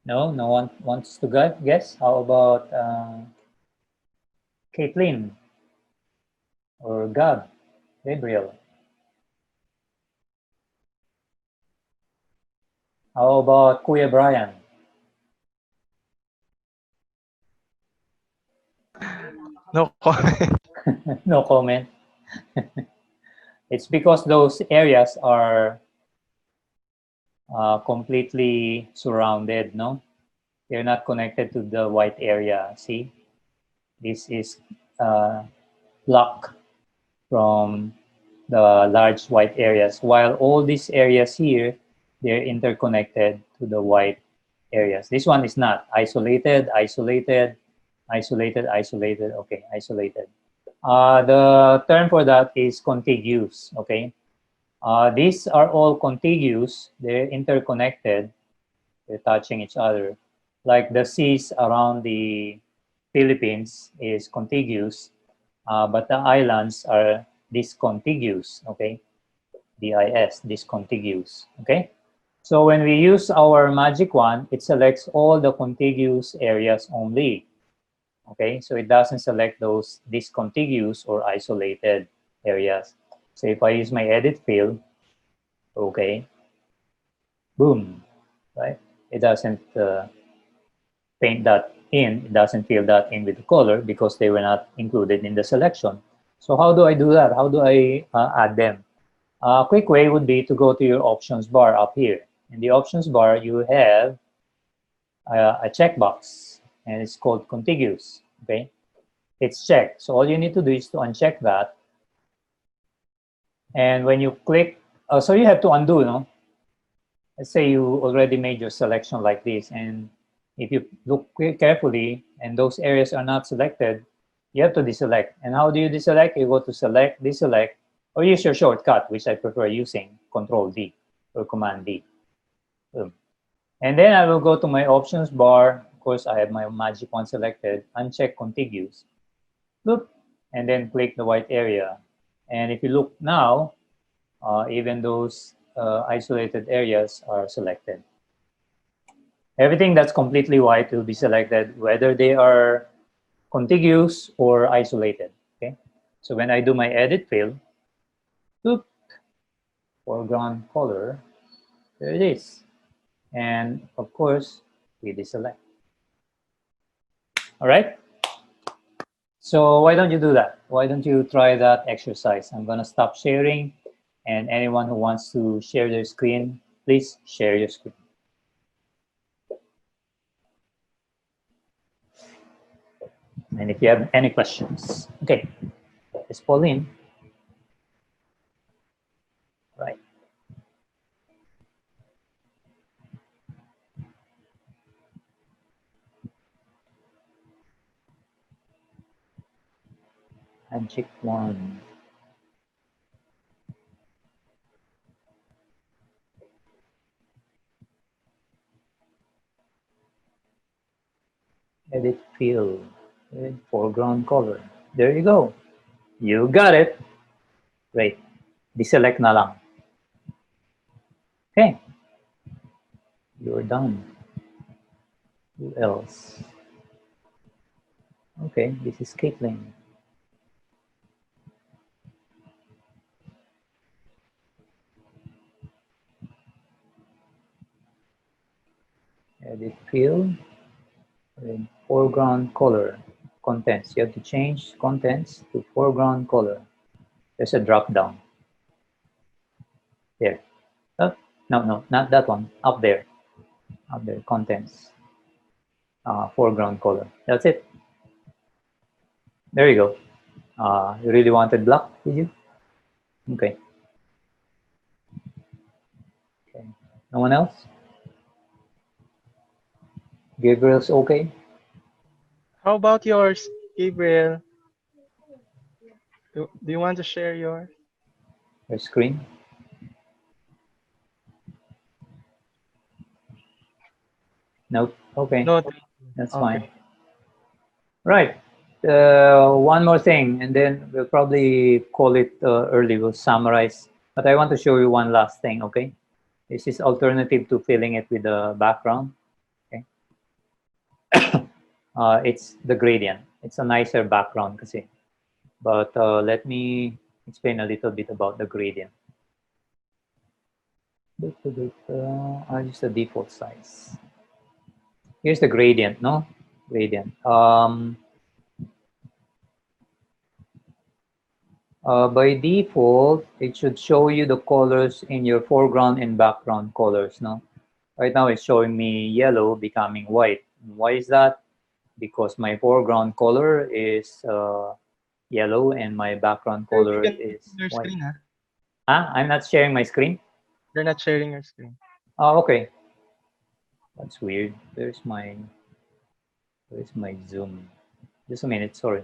No, no one wants to guess. How about Caitlin or Gab, Gabriel? How about Kuya Brian? No comment. No comment. It's because those areas are completely surrounded, no? They're not connected to the white area. See, this is blocked from the large white areas, while all these areas here, they're interconnected to the white areas. This one is not isolated, isolated, isolated, isolated. Okay, isolated. The term for that is contiguous. Okay, these are all contiguous. They're interconnected. They're touching each other. Like the seas around the Philippines is contiguous, but the islands are discontiguous. Okay, DIS, discontiguous. Okay, so when we use our magic wand, it selects all the contiguous areas only. Okay, so it doesn't select those discontiguous or isolated areas. So if I use my edit field, okay, boom, right? It doesn't paint that in, it doesn't fill that in with the color because they were not included in the selection. So how do I do that? How do I add them? A quick way would be to go to your options bar up here. In the options bar, you have a checkbox, and it's called contiguous. Okay, it's checked. So all you need to do is to uncheck that. And when you click, so you have to undo, no? Let's say you already made your selection like this, and if you look carefully and those areas are not selected, you have to deselect. And how do you deselect? You go to select, deselect, or use your shortcut, which I prefer using, Control D or Command D. And then I will go to my options bar. Of course, I have my magic wand selected, uncheck contiguous, look, and then click the white area. And if you look now, even those isolated areas are selected. Everything that's completely white will be selected, whether they are contiguous or isolated. Okay, so when I do my edit field, look, foreground color, there it is. And of course, we deselect. All right. So why don't you do that? Why don't you try that exercise? I'm gonna stop sharing, and anyone who wants to share their screen, please share your screen. And if you have any questions, okay, it's Pauline. Right. Magic wand. Edit field. Foreground color. There you go. You got it. Great. Deselect na lang. Okay. You're done. Who else? Okay, this is Caitlin. Edit field. Foreground color. Contents. You have to change contents to foreground color. There's a drop down. There. Oh, no, not that one. Up there. Up there. Contents. Foreground color. That's it. There you go. You really wanted black, did you? Okay. Okay. No one else? Gabriel's okay? How about yours, Gabriel? Do you want to share yours? Your screen? Nope. Okay. No. That's Okay. fine. Right. One more thing, and then we'll probably call it early. We'll summarize. But I want to show you one last thing, okay? This is alternative to filling it with the background, okay? It's the gradient. It's a nicer background kasi. But let me explain a little bit about the gradient. I'll use the default size. Here's the gradient, no? Gradient. By default, it should show you the colors in your foreground and background colors. No, right now it's showing me yellow becoming white. Why is that? Because my foreground color is yellow and my background You color can is share your white. screen, huh? I'm not sharing my screen. You're not sharing your screen. Oh, okay. That's weird. Where's my Zoom? Just a minute. Sorry.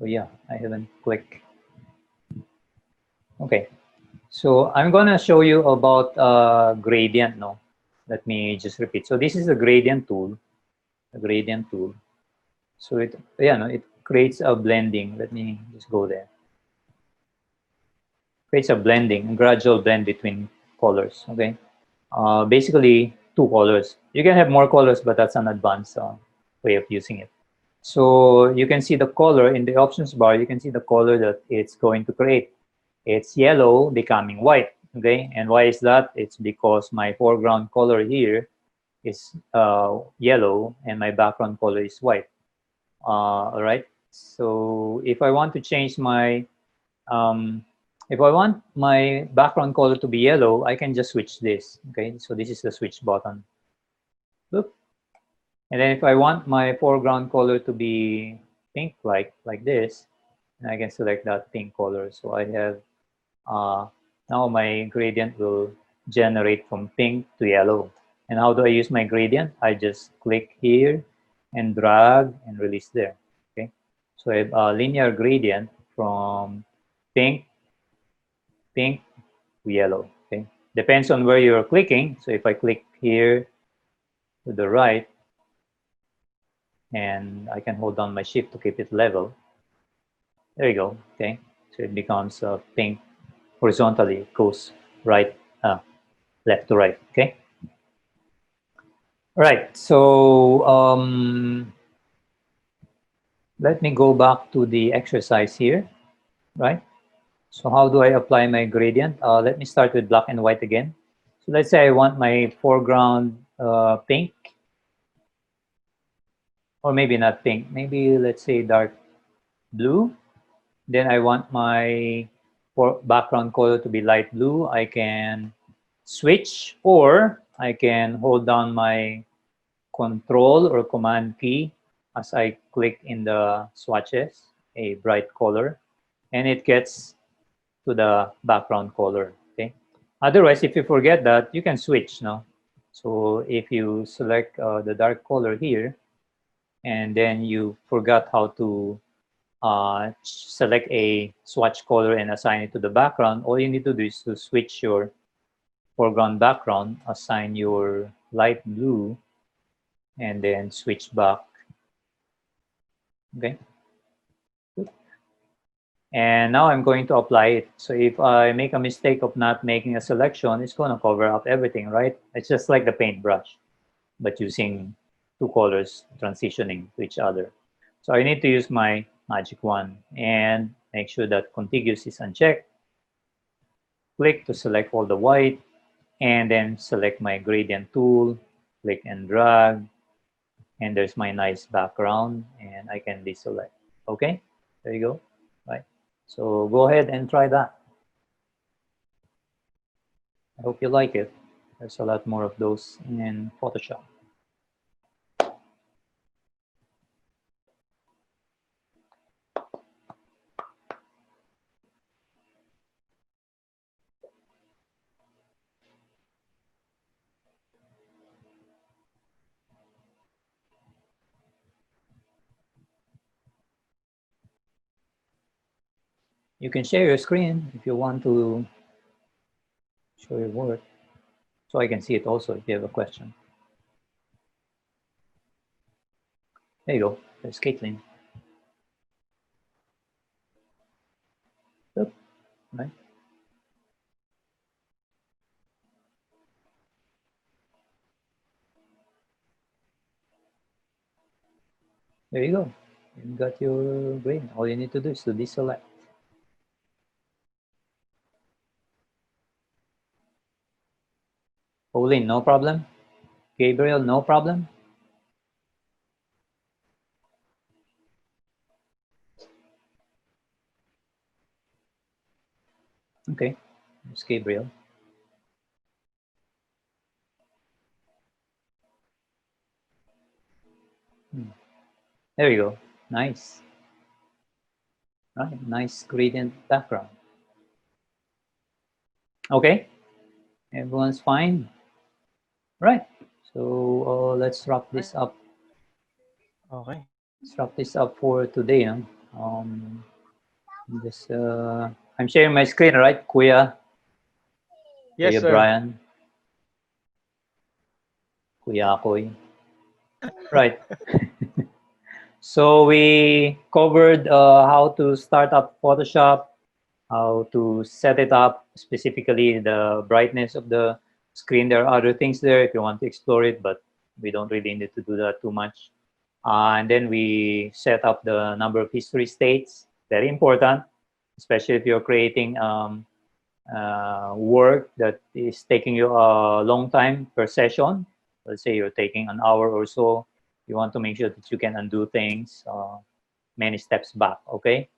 Oh yeah, I haven't clicked. Okay. So I'm gonna show you about gradient. No, let me just repeat. So this is a gradient tool. A gradient tool. So it creates a blending. Let me just go there. Creates a blending, a gradual blend between colors. Okay. Basically, two colors. You can have more colors, but that's an advanced way of using it. So you can see the color in the options bar. You can see the color that it's going to create. It's yellow becoming white. Okay, and why is that? It's because my foreground color here is yellow and my background color is white. All right. So um, if I want my background color to be yellow, I can just switch this. Okay, so this is the switch button. Look. And then if I want my foreground color to be pink like this, and I can select that pink color. So I have now my gradient will generate from pink to yellow. And how do I use my gradient? I just click here and drag and release there. Okay, so I have a linear gradient from pink to yellow. Okay, depends on where you're clicking. So if I click here to the right, and I can hold down my shift to keep it level. There you go. Okay, so it becomes pink horizontally. It goes right, left to right. Okay. Right. So let me go back to the exercise here. Right. So how do I apply my gradient? Let me start with black and white again. So let's say I want my foreground pink, or maybe not pink. Maybe let's say dark blue. Then I want my background color to be light blue. I can switch, or I can hold down my control or command key as I click in the swatches, a bright color, and it gets to the background color. Okay. Otherwise, if you forget that, you can switch now. So if you select the dark color here, and then you forgot how to select a swatch color and assign it to the background, all you need to do is to switch your foreground background, assign your light blue, and then switch back. Okay. And now I'm going to apply it. So if I make a mistake of not making a selection, it's going to cover up everything, right? It's just like the paintbrush, but using two colors transitioning to each other. So I need to use my magic wand and make sure that contiguous is unchecked. Click to select all the white, and then select my gradient tool, click and drag, and there's my nice background, and I can deselect. Okay, there you go. Right. So go ahead and try that. I hope you like it. There's a lot more of those in Photoshop. You can share your screen if you want to show your work, so I can see it also if you have a question. There you go. There's Caitlin. Yep. Right. There you go. You got your grade. All you need to do is to deselect. Pauline, no problem. Gabriel, no problem. Okay, it's Gabriel. There you go. Nice. Right, nice gradient background. Okay, everyone's fine. Right. So let's wrap this up. Okay. Let's wrap this up for today. No? Um, this, I'm sharing my screen, right, Kuya? Yes, Kuya sir. Brian. Kuya Akoy. Right. So we covered how to start up Photoshop, how to set it up, specifically the brightness of the screen. There are other things there if you want to explore it, but we don't really need to do that too much. And then we set up the number of history states, very important, especially if you're creating work that is taking you a long time per session. Let's say you're taking an hour or so. You want to make sure that you can undo things many steps back, okay?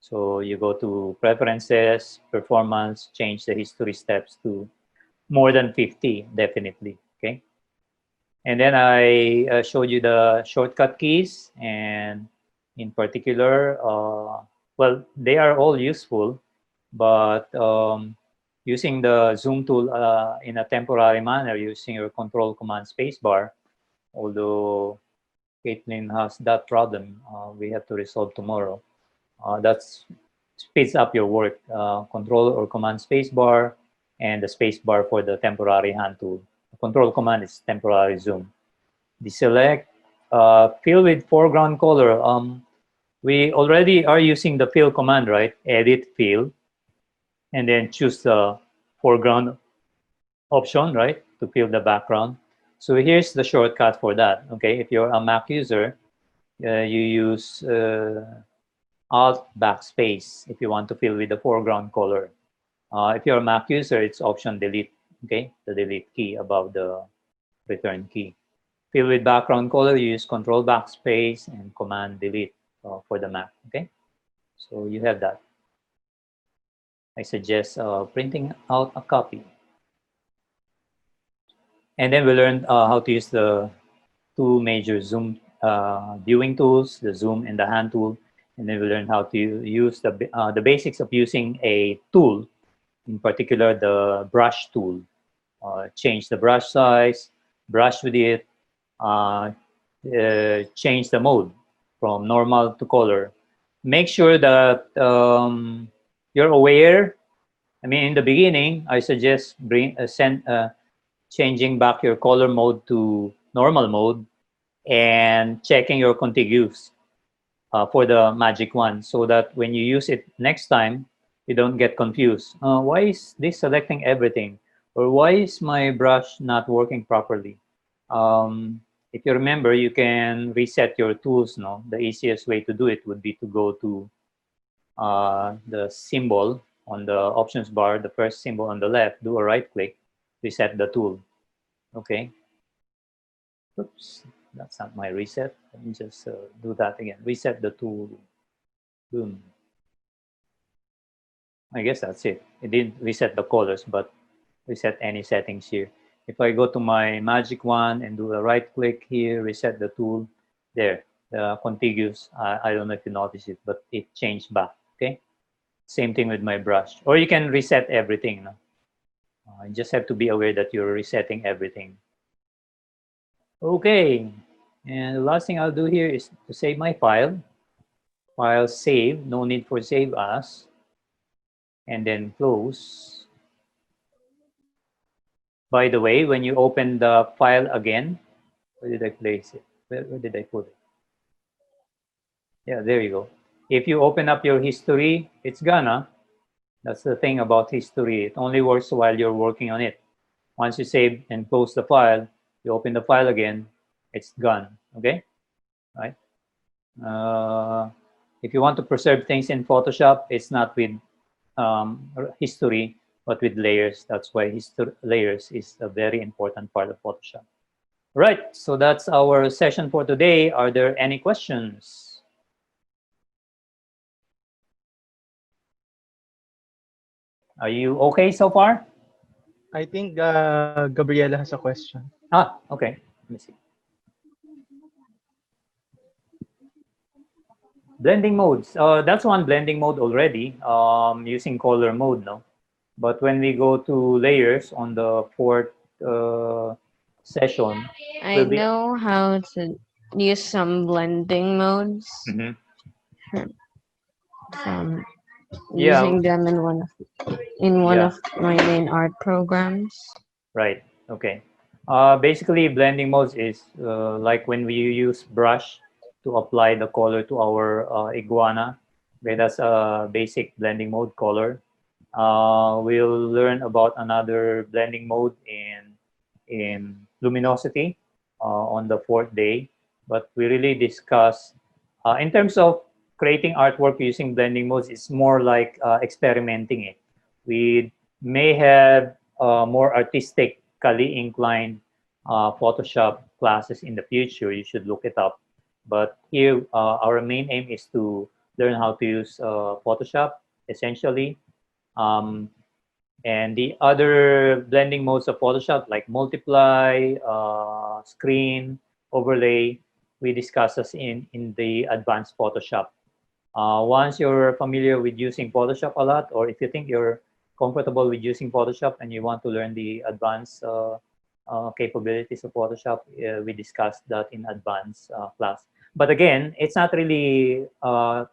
So you go to preferences, performance, change the history steps to more than 50, definitely, okay? And then I showed you the shortcut keys, and in particular, well, they are all useful, but using the zoom tool in a temporary manner using your control command spacebar, although Caitlin has that problem we have to resolve tomorrow. That speeds up your work. Control or command spacebar and the spacebar for the temporary hand tool. The control command is temporary zoom. Deselect, fill with foreground color. We already are using the fill command, right? Edit fill, and then choose the foreground option, right? To fill the background. So here's the shortcut for that. Okay, if you're a Mac user, you use Alt backspace if you want to fill with the foreground color. If you're a Mac user, it's Option Delete. Okay, the delete key above the return key. Fill with background color, you use Control backspace and Command Delete for the Mac. Okay, so you have that. I suggest printing out a copy. And then we learned how to use the two major zoom viewing tools, the zoom and the hand tool. And then we learned how to use the basics of using a tool, in particular the brush tool. Change the brush size, brush with it, change the mode from normal to color. Make sure that you're aware. I mean, in the beginning, I suggest changing back your color mode to normal mode and checking your contiguous for the magic wand so that when you use it next time, you don't get confused. Why is this selecting everything? Or why is my brush not working properly? If you remember, you can reset your tools. No, the easiest way to do it would be to go to the symbol on the options bar, the first symbol on the left, do a right click, reset the tool. Okay. Oops, that's not my reset. Let me just do that again. Reset the tool. Boom. I guess that's it. It didn't reset the colors, but reset any settings here. If I go to my magic wand and do a right click here, reset the tool, there, the contiguous, I don't know if you notice it, but it changed back, okay? Same thing with my brush. Or you can reset everything. No? You just have to be aware that you're resetting everything. Okay, and the last thing I'll do here is to save my file. File save, no need for save as, and then close. By the way, when you open the file again, where did I place it? Where did I put it? Yeah, there you go. If you open up your history, it's gonna. That's the thing about history. It only works while you're working on it. Once you save and close the file, you open the file again, it's gone. Okay? Right? If you want to preserve things in Photoshop, it's not with history, but with layers. That's why layers is a very important part of Photoshop. Right, so that's our session for today. Are there any questions? Are you okay so far? I think Gabriela has a question. Okay. Let me see. Blending modes. That's one blending mode already, using color mode, no? But when we go to layers on the fourth session, I will be. know how to use some blending modes Mhm. from Yeah, using them in one yeah, of my main art programs. right. Okay. Basically, blending modes is like when we use brush to apply the color to our iguana. Okay, that's a basic blending mode color. We'll learn about another blending mode in luminosity on the fourth day. But we really discuss in terms of creating artwork using blending modes. It's more like experimenting it. We may have more artistically inclined Photoshop classes in the future. You should look it up. But here, our main aim is to learn how to use Photoshop essentially. Um, and the other blending modes of Photoshop, like multiply, screen, overlay, we discuss this in the advanced Photoshop. Once you're familiar with using Photoshop a lot, or if you think you're comfortable with using Photoshop and you want to learn the advanced capabilities of Photoshop, we discussed that in advanced class. But again, it's not really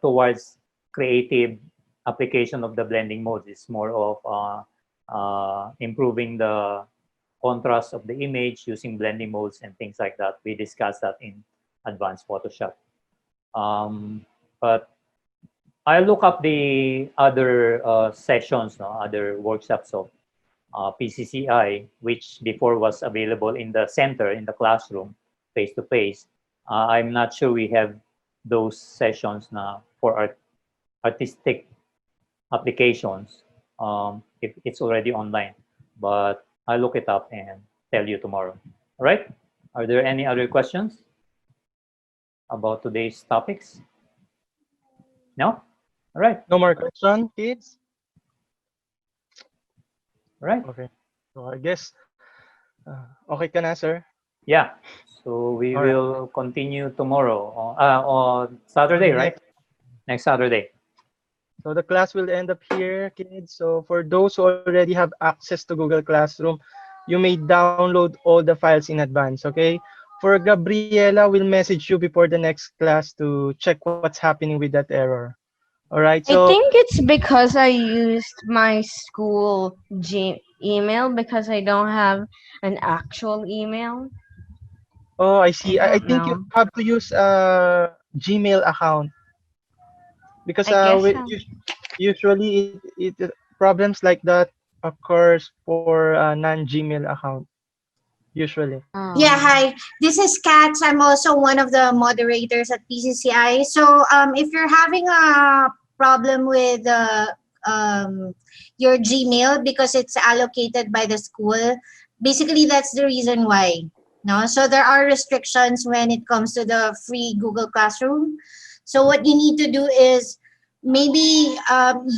towards creative application of the blending modes. It's more of improving the contrast of the image using blending modes and things like that. We discussed that in advanced Photoshop. But I look up the other sessions, no, other workshops of PCCI, which before was available in the center, in the classroom, face to face. I'm not sure we have those sessions now for artistic applications. If it's already online, but I'll look it up and tell you tomorrow. All right? Are there any other questions about today's topics? No? All right. No more question, kids? All right. Okay. So I guess, okay ka na, sir? Yeah. So we All right. will continue tomorrow on Saturday, right? Next Saturday. So the class will end up here, kids. So for those who already have access to Google Classroom, you may download all the files in advance, okay? For Gabriela, we'll message you before the next class to check what's happening with that error. All right. I So, think it's because I used my school email because I don't have an actual email. oh, I I see. I don't think you know. have to use a Gmail account because I guess so. usually problems like that occurs for a non-Gmail account usually. Yeah, Oh. hi. This is Katz. I'm also one of the moderators at PCCI. So, if you're having a problem with your Gmail because it's allocated by the school, basically that's the reason why. No, so there are restrictions when it comes to the free Google Classroom. So what you need to do is maybe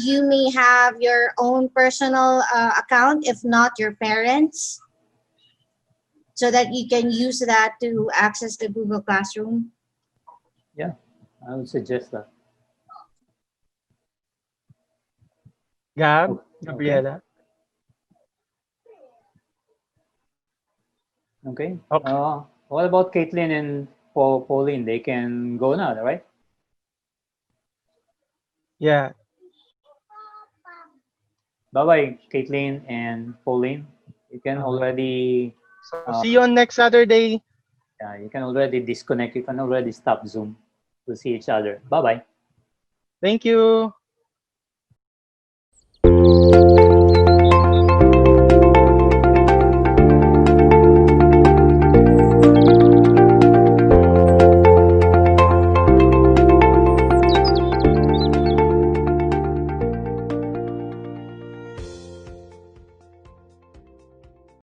you may have your own personal account, if not your parents, so that you can use that to access the Google Classroom. Yeah, I would suggest that. Gab, Okay. Gabriela. Okay. Okay. What about Caitlin and Pauline? They can go now, right? Yeah. Bye bye, Caitlin and Pauline. You can already So see you on next Saturday. you can already disconnect. You can already stop Zoom to see each other. Bye bye. Thank you.